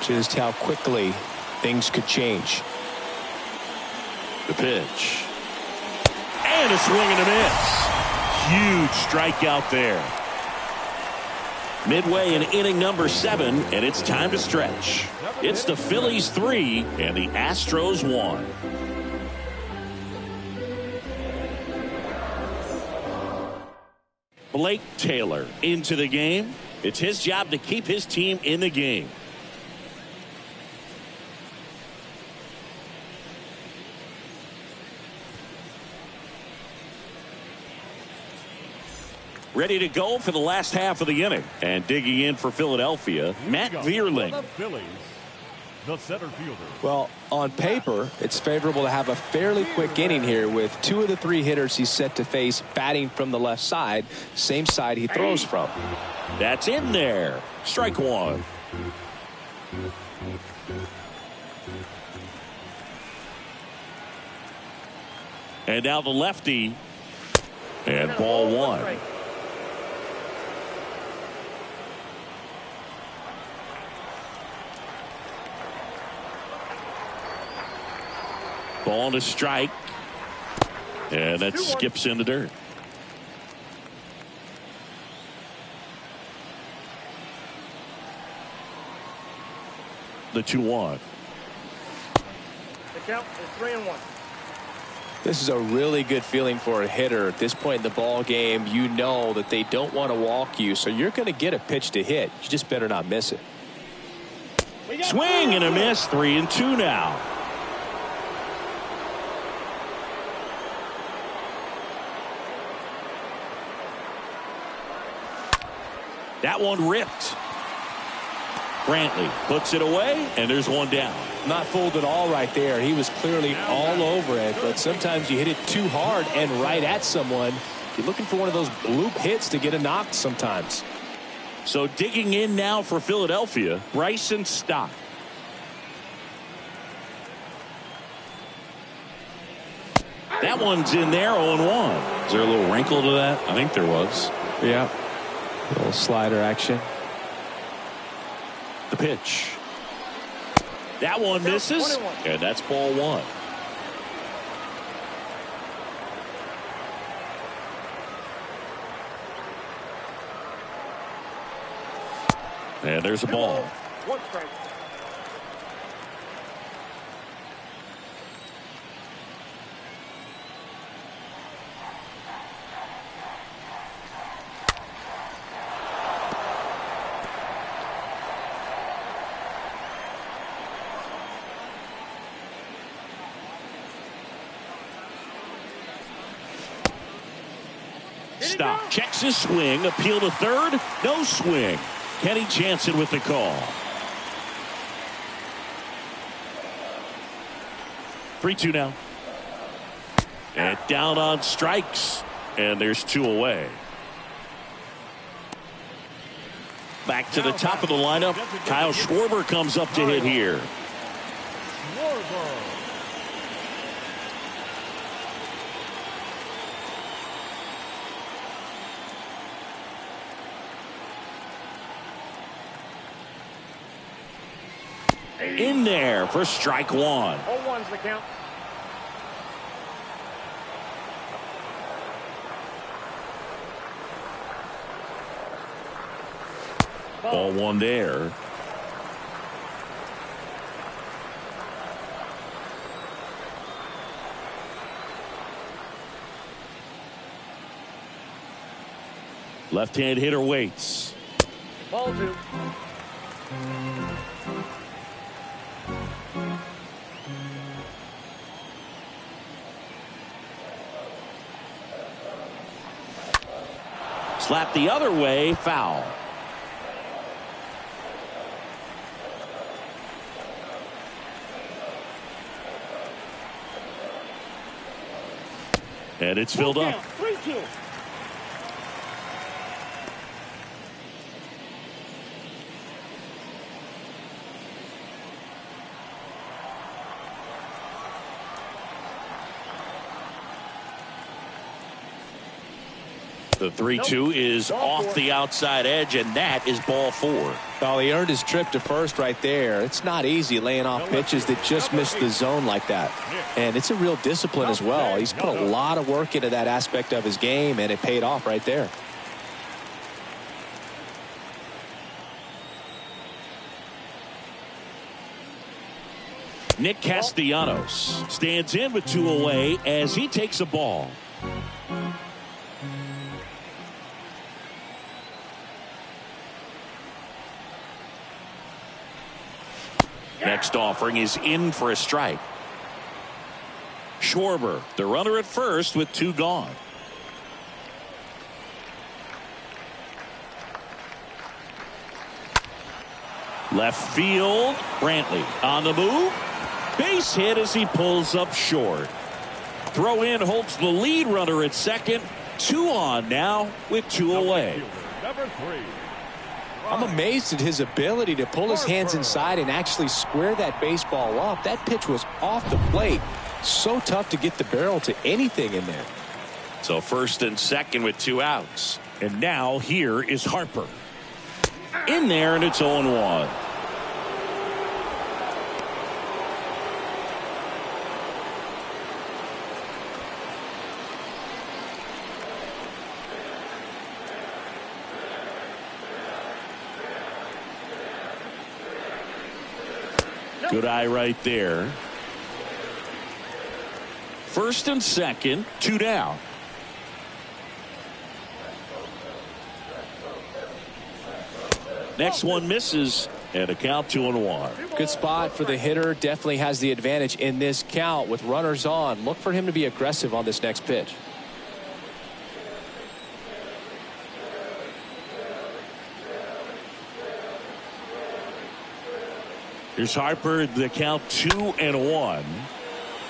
just how quickly things could change. The pitch. And a swing and a miss. Huge strikeout there. Midway in inning number 7, and it's time to stretch. It's the Phillies 3 and the Astros 1. Blake Taylor into the game. It's his job to keep his team in the game. Ready to go for the last half of the inning. And digging in for Philadelphia, Matt Vierling. Phillies, the center fielder. Well, on paper, it's favorable to have a fairly quick inning here with 2 of the 3 hitters he's set to face batting from the left side, same side he throws from. That's in there. Strike 1. And now the lefty. And ball 1. Ball to strike. And that skips in the dirt. the 2-1. The count is 3-1. This is a really good feeling for a hitter at this point in the ball game. You know that they don't want to walk you, so you're going to get a pitch to hit. You just better not miss it. Swing and a miss. 3-2 now. That one ripped. Brantley puts it away, and there's one down. Not fooled at all right there. He was clearly all over it, but sometimes you hit it too hard and right at someone. You're looking for one of those bloop hits to get a knock sometimes. So digging in now for Philadelphia, Bryson Stott. That one's in there, 0-1. Is there a little wrinkle to that? I think there was. Yeah. A little slider action. The pitch. That one misses, and that's ball 1. And there's a ball. 1 strike. Stop. Checks his swing. Appeal to third. No swing. Kenny Jansen with the call. 3-2 now. And down on strikes. And there's 2 away. Back to the top of the lineup. Kyle Schwarber comes up to hit here. In there for strike 1. 0-1's the count. Ball 1 there. Left-hand hitter waits. Ball 2. Slap the other way, foul. And it's filled up. 3-2. The 3-2 is off the outside edge, and that is ball 4. Well, he earned his trip to first right there. It's not easy laying off pitches that just miss the zone like that. And it's a real discipline as well. He's put a lot of work into that aspect of his game, and it paid off right there. Nick Castellanos stands in with 2 away as he takes a ball. Next offering is in for a strike. Schwarber, the runner at first with 2 gone. Left field, Brantley on the move. Base hit as he pulls up short. Throw in holds the lead runner at second. 2 on now with 2 away. Number 3. I'm amazed at his ability to pull his hands inside and actually square that baseball up. That pitch was off the plate. So tough to get the barrel to anything in there. So first and second with 2 outs. And now here is Harper. In there, and it's 0-1. Good eye right there. First and second, 2 down. Next one misses, and a count 2-1. Good spot for the hitter. Definitely has the advantage in this count with runners on. Look for him to be aggressive on this next pitch. Here's Harper, the count 2-1.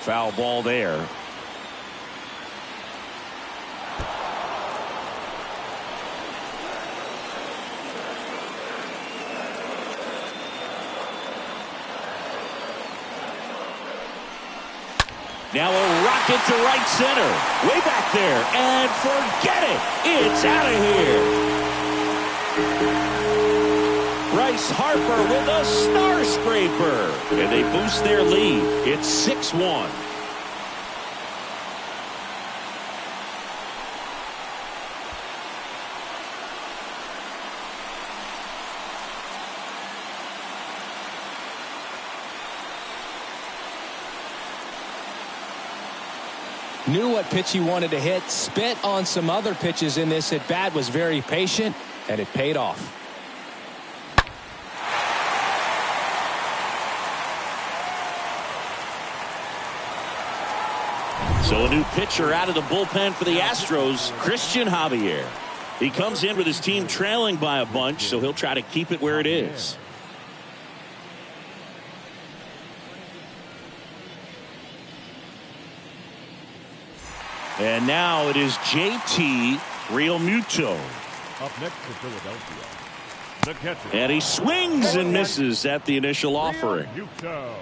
Foul ball there. Now a rocket to right center. Way back there. And forget it. It's out of here. Bryce Harper with a star scraper. And they boost their lead. It's 6-1. Knew what pitch he wanted to hit. Spit on some other pitches in this at bat. Was very patient, and it paid off. So a new pitcher out of the bullpen for the Astros, Christian Javier. He comes in with his team trailing by a bunch, so he'll try to keep it where it is. And now it is JT Realmuto. Up next for Philadelphia, the catcher. And he swings and misses at the initial offering. Realmuto.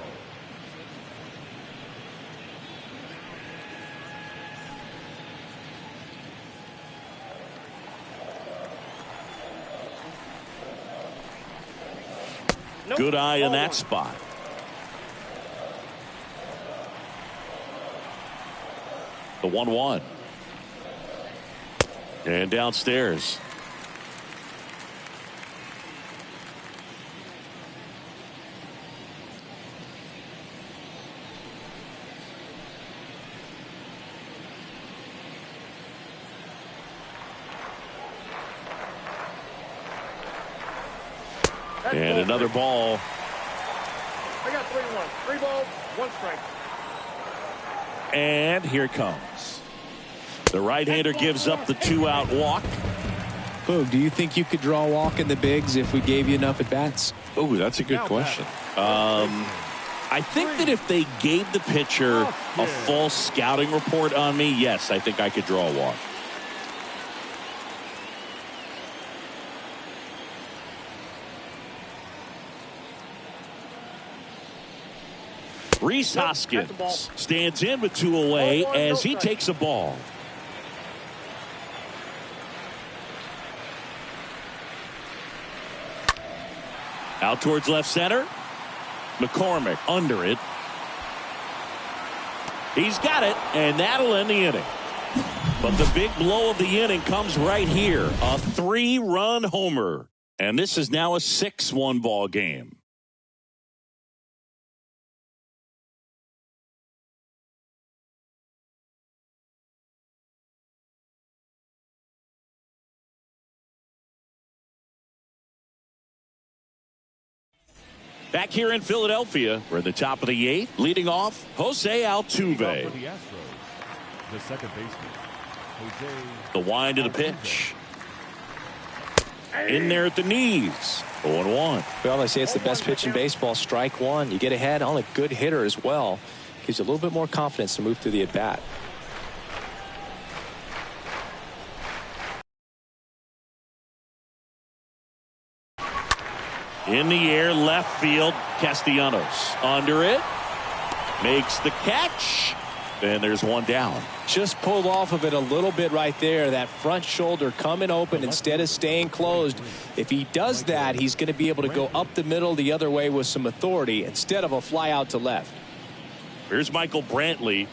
Good eye in that spot. The 1-1. And downstairs. And another ball. I got 3-1. 3 balls, 1 strike. And here it comes. The right-hander gives up the 2-out walk. Boog, do you think you could draw a walk in the bigs if we gave you enough at-bats? Oh, that's a good question. I think that if they gave the pitcher a full scouting report on me, yes, I think I could draw a walk. Rhys Hoskins stands in with 2 away as he takes a ball. Out towards left center. McCormick under it. He's got it, and that'll end the inning. But the big blow of the inning comes right here. A 3-run homer. And this is now a 6-1 ball game. Back here in Philadelphia, we're at the top of the 8th. Leading off, Jose Altuve. For the Astros, the second baseman, Jose. The wind of the pitch. In there at the knees. 0-1. Well, they say it's the best pitch in baseball. Strike one. You get ahead on a good hitter as well. Gives you a little bit more confidence to move through the at-bat. In the air, left field, Castellanos. Under it. Makes the catch. And there's one down. Just pulled off of it a little bit right there. That front shoulder coming open instead of staying closed. If he does that, he's going to be able to go up the middle the other way with some authority instead of a fly out to left. Here's Michael Brantley.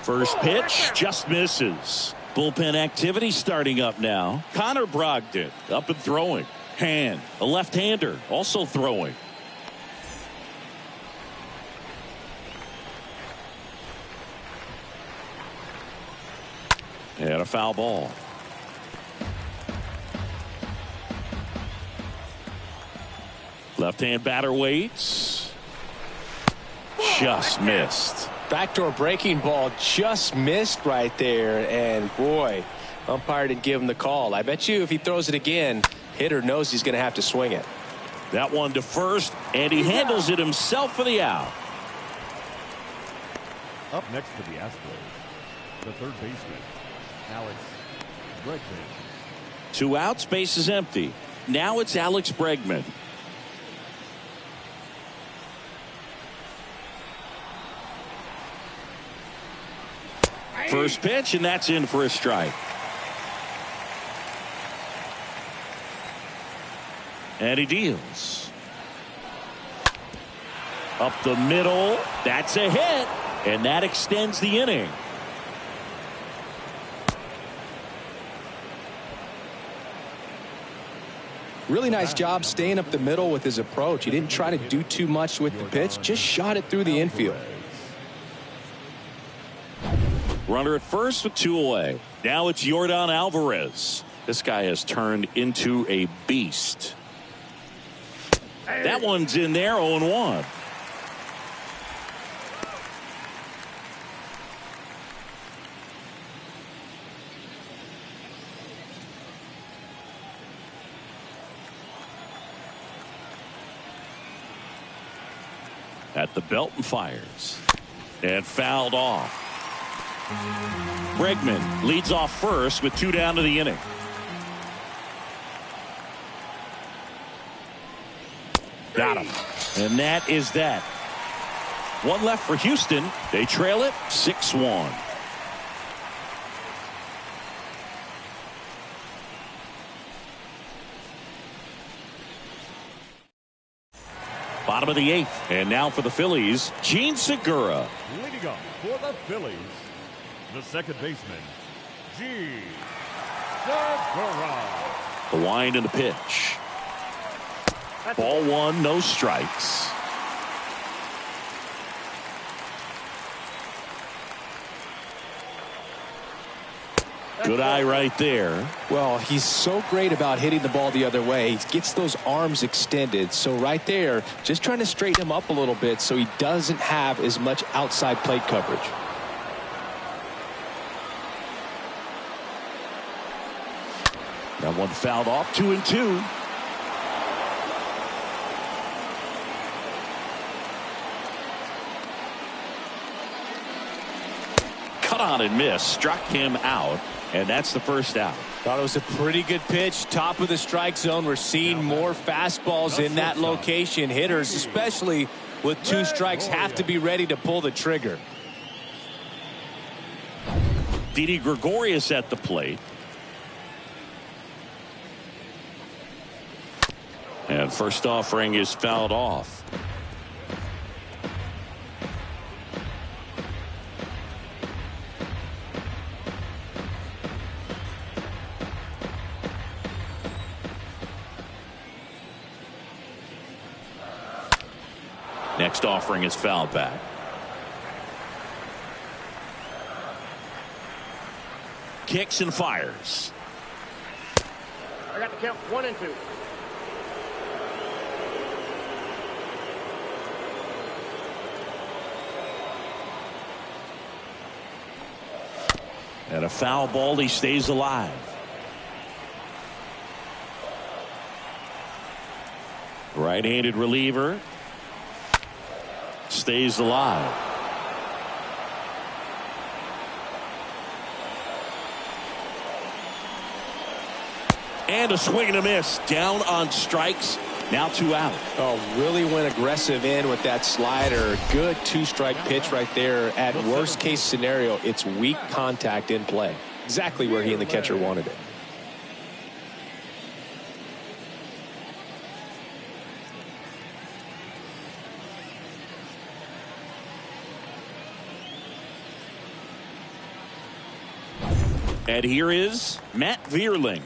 First pitch just misses. Bullpen activity starting up now. Connor Brogdon up and throwing. Hand, a left-hander, also throwing. And a foul ball. Left-hand batter waits. Just missed. Backdoor breaking ball just missed right there. And boy, umpire didn't give him the call. I bet you if he throws it again, hitter knows he's going to have to swing it. That one to first, and he handles it himself for the out. Up next for the Astros, the third baseman, Alex Bregman. 2 outs, base is empty. Now it's Alex Bregman. First pitch, and that's in for a strike. And he deals. Up the middle. That's a hit. And that extends the inning. Really nice job staying up the middle with his approach. He didn't try to do too much with the pitch. Just shot it through the infield. Runner at first with 2 away. Now it's Yordan Alvarez. This guy has turned into a beast. That one's in there, 0-1. At the belt and fires. And fouled off. Bregman leads off first with 2 down to the inning. Got him. And that is that. 1 left for Houston. They trail it 6-1. Bottom of the 8th. And now for the Phillies, Gene Segura. Leading up for the Phillies, the second baseman, Gene Segura. The wind and the pitch. Ball 1, no strikes. Good eye right there. Well, he's so great about hitting the ball the other way. He gets those arms extended. So right there, just trying to straighten him up a little bit so he doesn't have as much outside plate coverage. That one fouled off, 2-2. Cut on and missed, struck him out, and that's the first out. Thought it was a pretty good pitch. Top of the strike zone. We're seeing more fastballs in that location. Hitters, especially with 2 strikes, have to be ready to pull the trigger. Didi Gregorius at the plate. And first offering is fouled off. Next offering is fouled back. Kicks and fires. I got the count 1 and 2. And a foul ball, he stays alive. Right-handed reliever. Stays alive. And a swing and a miss. Down on strikes. Now 2 out. Oh, really went aggressive in with that slider. Good 2-strike pitch right there. At worst case scenario, it's weak contact in play. Exactly where he and the catcher wanted it. And here is Matt Vierling.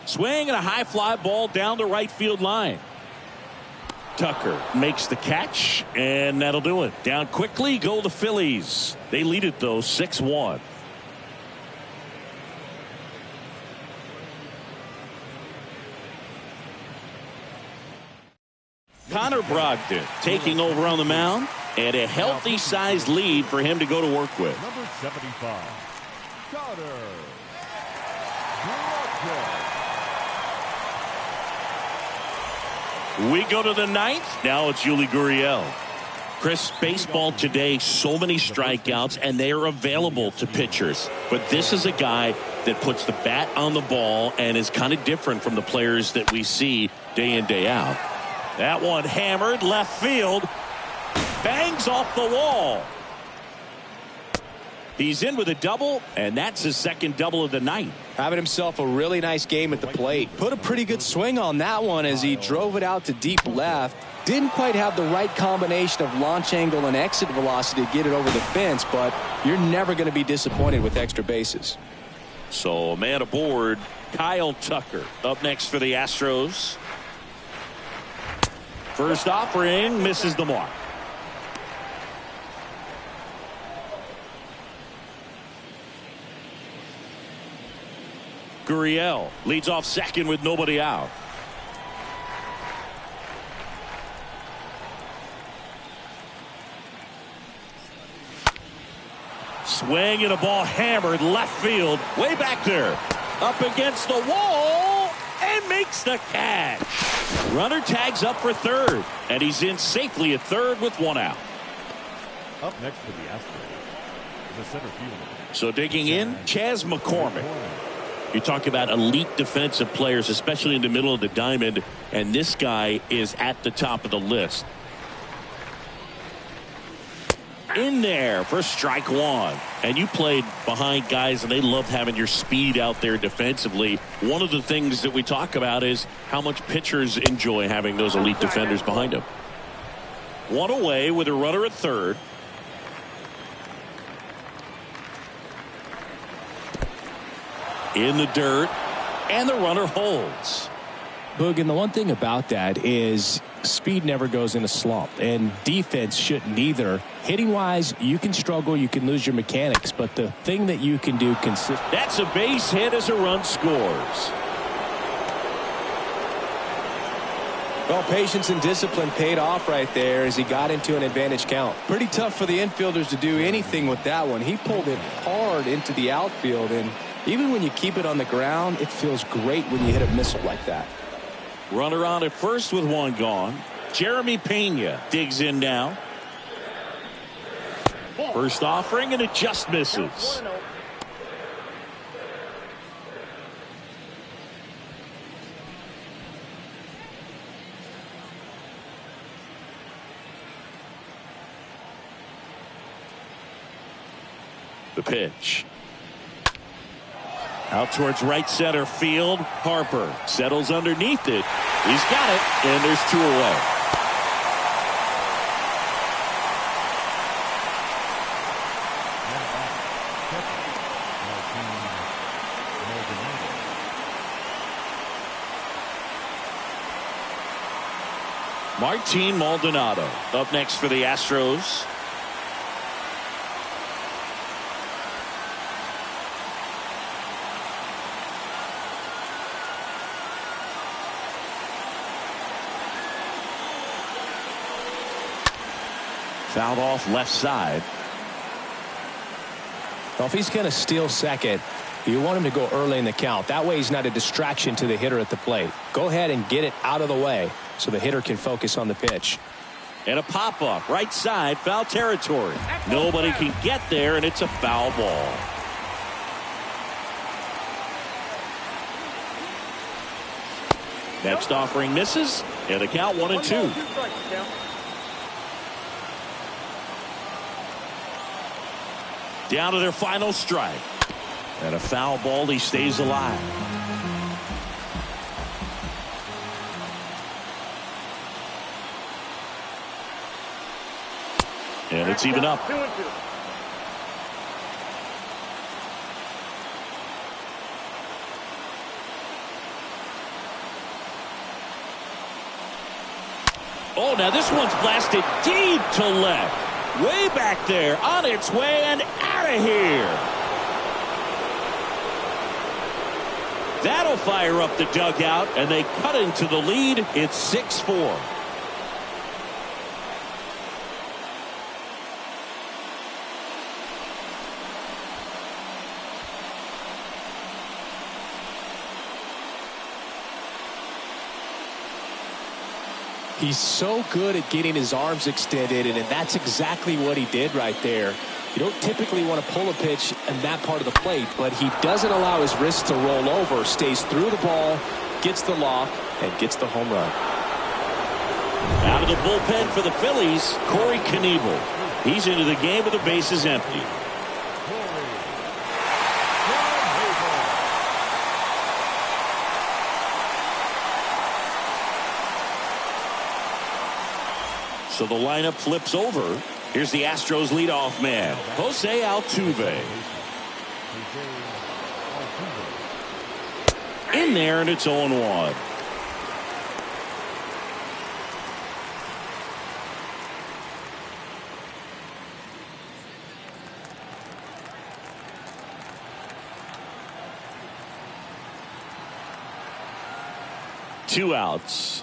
Swing and a high fly ball down the right field line. Tucker makes the catch, and that'll do it. Down quickly go the Phillies. They lead it, though, 6-1. Connor Brogdon taking over on the mound, and a healthy-sized lead for him to go to work with. Number 75, Connor Brogdon. We go to the ninth. Now it's Yuli Gurriel. Chris, baseball today, so many strikeouts, and they are available to pitchers. But this is a guy that puts the bat on the ball and is kind of different from the players that we see day in, day out. That one hammered left field. Bangs off the wall. He's in with a double, and that's his second double of the night. Having himself a really nice game at the plate. Put a pretty good swing on that one as he drove it out to deep left. Didn't quite have the right combination of launch angle and exit velocity to get it over the fence, but you're never going to be disappointed with extra bases. So a man aboard, Kyle Tucker. Up next for the Astros. First offering misses the mark. Gurriel leads off second with nobody out. Swing and a ball hammered left field, way back there, up against the wall, and makes the catch. Runner tags up for third, and he's in safely at third with one out. Up next for the Astros, the center fielder. So digging in, Chas McCormick. You talk about elite defensive players, especially in the middle of the diamond, and this guy is at the top of the list. In there for strike one. And you played behind guys, and they love having your speed out there defensively. One of the things that we talk about is how much pitchers enjoy having those elite defenders behind them. One away with a runner at third. In the dirt, and the runner holds. Boog, and the one thing about that is speed never goes in a slump, and defense shouldn't either. Hitting wise, you can struggle, you can lose your mechanics, but the thing that you can do consistently. That's a base hit as a run scores. Well, patience and discipline paid off right there as he got into an advantage count. Pretty tough for the infielders to do anything with that one. He pulled it hard into the outfield, and even when you keep it on the ground, it feels great when you hit a missile like that. Runner on at first with one gone. Jeremy Pena digs in now. First offering, and it just misses. The pitch. Out towards right center field. Harper settles underneath it. He's got it, and there's two away. Martin Maldonado up next for the Astros. Fouled off left side. Well, if he's going to steal second, you want him to go early in the count. That way he's not a distraction to the hitter at the plate. Go ahead and get it out of the way so the hitter can focus on the pitch. And a pop-up right side, foul territory. Nobody can get there, and it's a foul ball. Next offering misses, and the count 1-2. Down to their final strike. And a foul ball, he stays alive. And it's even up. 2-2. Oh, now this one's blasted deep to left. Way back there, on its way and out of here. That'll fire up the dugout, and they cut into the lead. It's 6-4. He's so good at getting his arms extended, and that's exactly what he did right there. You don't typically want to pull a pitch in that part of the plate, but he doesn't allow his wrist to roll over, stays through the ball, gets the loft, and gets the home run. Out of the bullpen for the Phillies, Corey Knievel. He's into the game with the bases empty. So the lineup flips over. Here's the Astros leadoff man, Jose Altuve. In there, and it's 0-1. Two outs.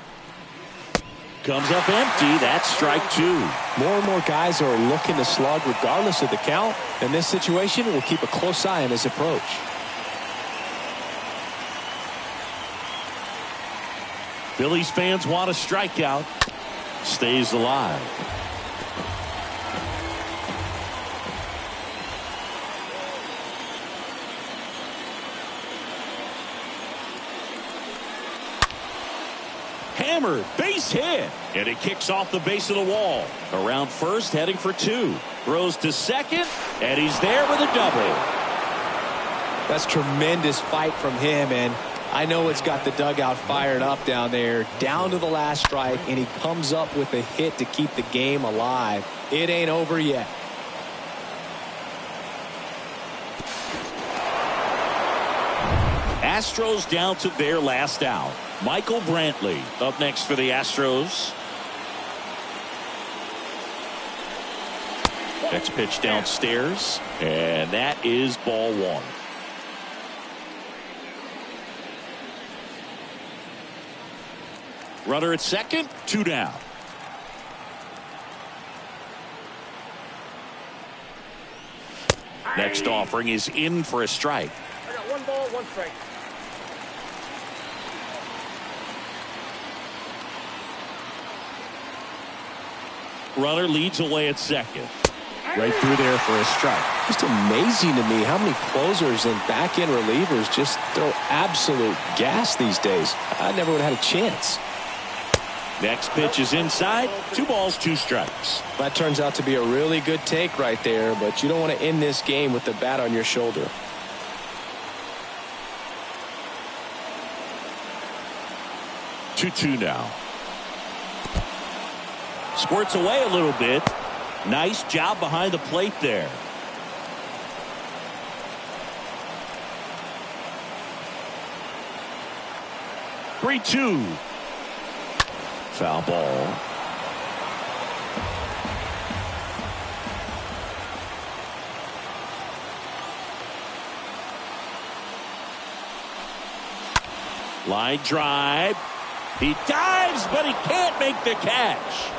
Comes up empty. That's strike two. More and more guys are looking to slug regardless of the count. In this situation, we'll keep a close eye on his approach. Phillies fans want a strikeout. Stays alive. Hammered, base hit, and it kicks off the base of the wall. Around first, heading for two. Throws to second, and he's there with a double. That's tremendous fight from him, and I know it's got the dugout fired up down there, down to the last strike, and he comes up with a hit to keep the game alive. It ain't over yet. Astros down to their last out. Michael Brantley up next for the Astros. Next pitch downstairs, and that is ball one. Runner at second, two down. Next offering is in for a strike. I got 1 ball, 1 strike. Runner leads away at second. Right through there for a strike. Just amazing to me how many closers and back-end relievers just throw absolute gas these days. I never would have had a chance. Next pitch is inside. 2 balls, 2 strikes. That turns out to be a really good take right there, but you don't want to end this game with the bat on your shoulder. Two now. Squirts away a little bit. Nice job behind the plate there. Three, 2. Foul ball. Line drive. He dives, but he can't make the catch.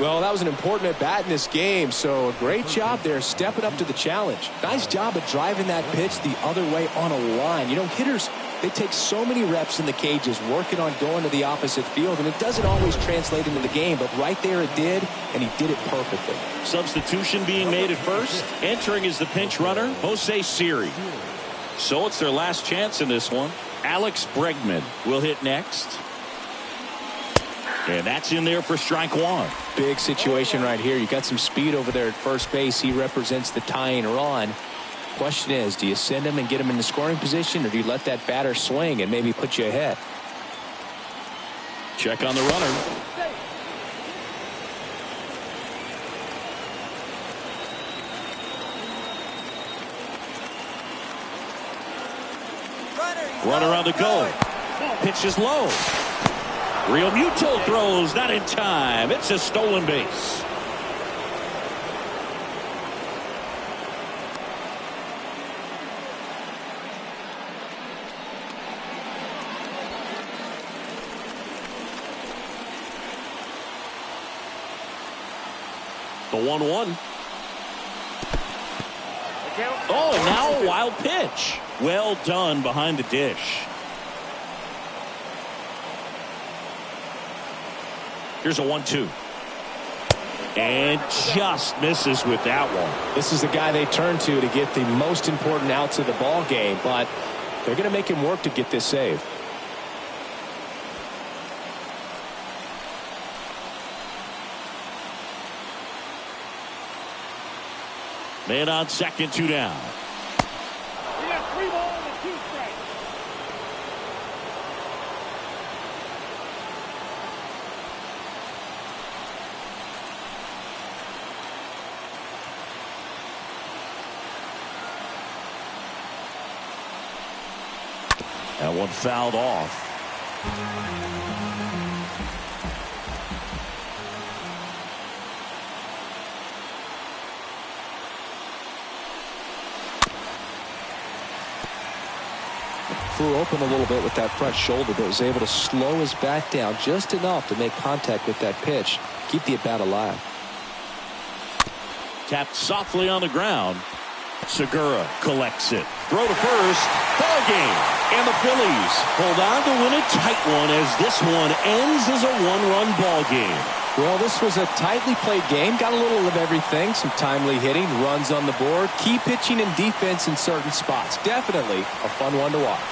Well, that was an important at bat in this game, so a great job there stepping up to the challenge. Nice job of driving that pitch the other way on a line. You know, hitters, they take so many reps in the cages working on going to the opposite field, and it doesn't always translate into the game, but right there it did, and he did it perfectly. Substitution being made at first. Entering is the pinch runner, Jose Siri. So it's their last chance in this one. Alex Bregman will hit next. And that's in there for strike one. Big situation right here. You got some speed over there at first base. He represents the tying run. Question is, do you send him and get him in the scoring position, or do you let that batter swing and maybe put you ahead? Check on the runner. Runner on the go. Pitch is low. Real Muto throws, not in time. It's a stolen base. The 1-1. Oh, and now a wild pitch. Well done behind the dish. Here's a 1-2. And just misses with that one. This is the guy they turn to get the most important outs of the ball game, but they're going to make him work to get this save. Man on second, 2 down. We got 3 balls and 2 strikes. That one fouled off. Flew open a little bit with that front shoulder, but was able to slow his bat down just enough to make contact with that pitch. Keep the at-bat alive. Tapped softly on the ground. Segura collects it. Throw to first. Ball game. And the Phillies hold on to win a tight one as this one ends as a 1-run ball game. Well, this was a tightly played game. Got a little of everything. Some timely hitting, runs on the board, key pitching and defense in certain spots. Definitely a fun one to watch.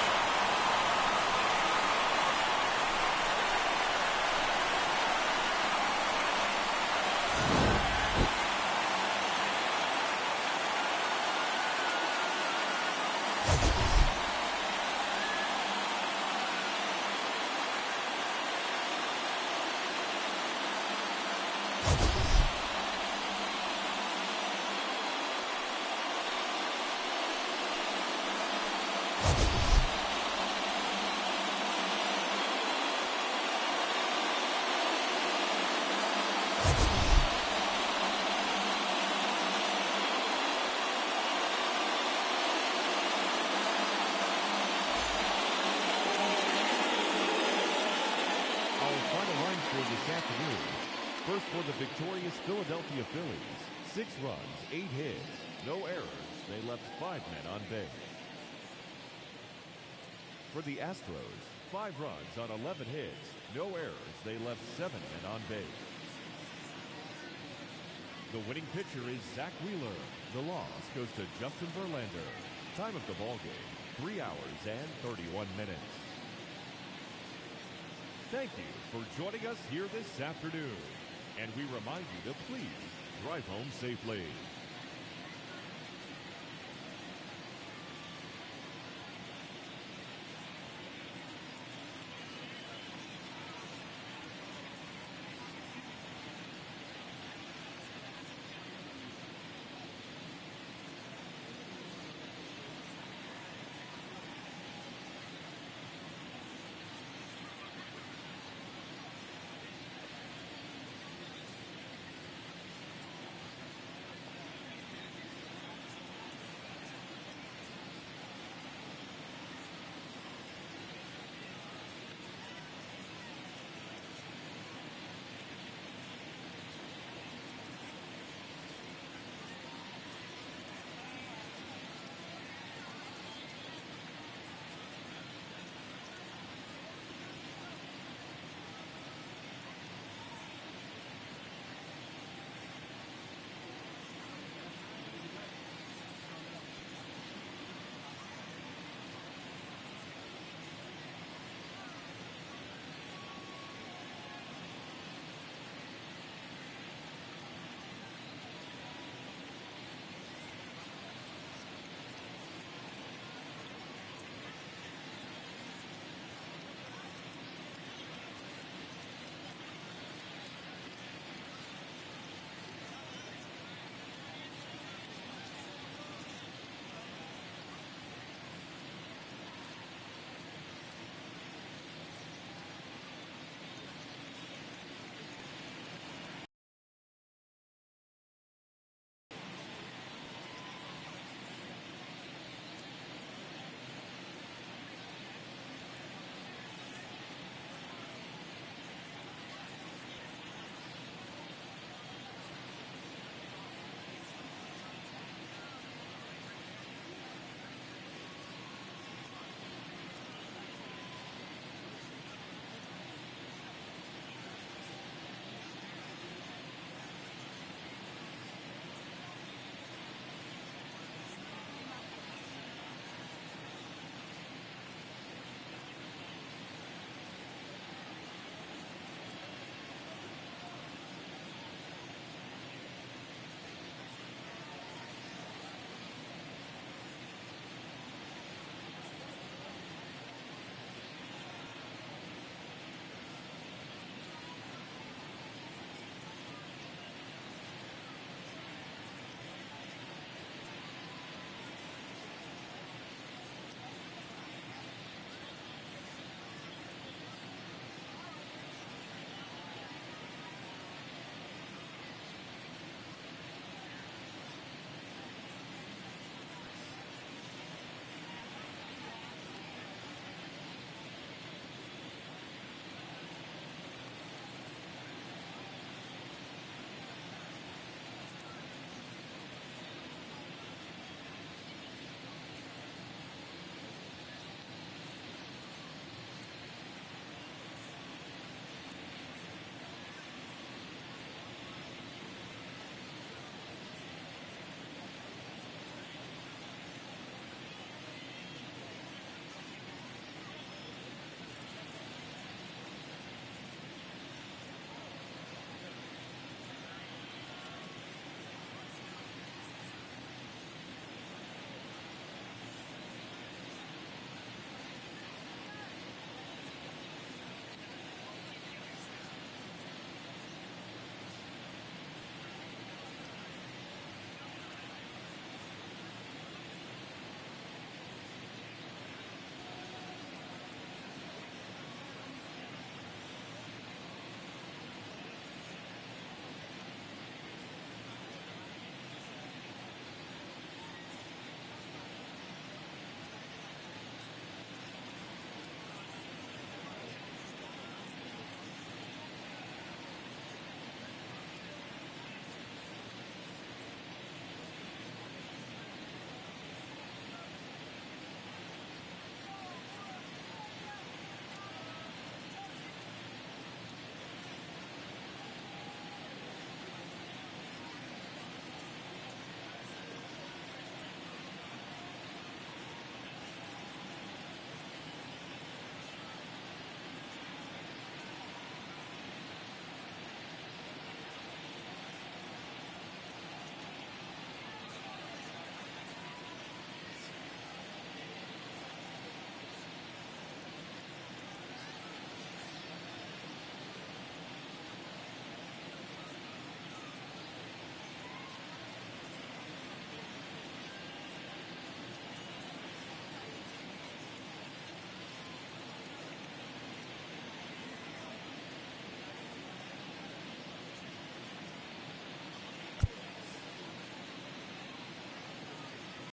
This afternoon. First for the victorious Philadelphia Phillies. 6 runs, 8 hits, no errors. They left 5 men on base. For the Astros, 5 runs on 11 hits, no errors. They left 7 men on base. The winning pitcher is Zach Wheeler. The loss goes to Justin Verlander. Time of the ball game, 3 hours and 31 minutes. Thank you for joining us here this afternoon. And we remind you to please drive home safely.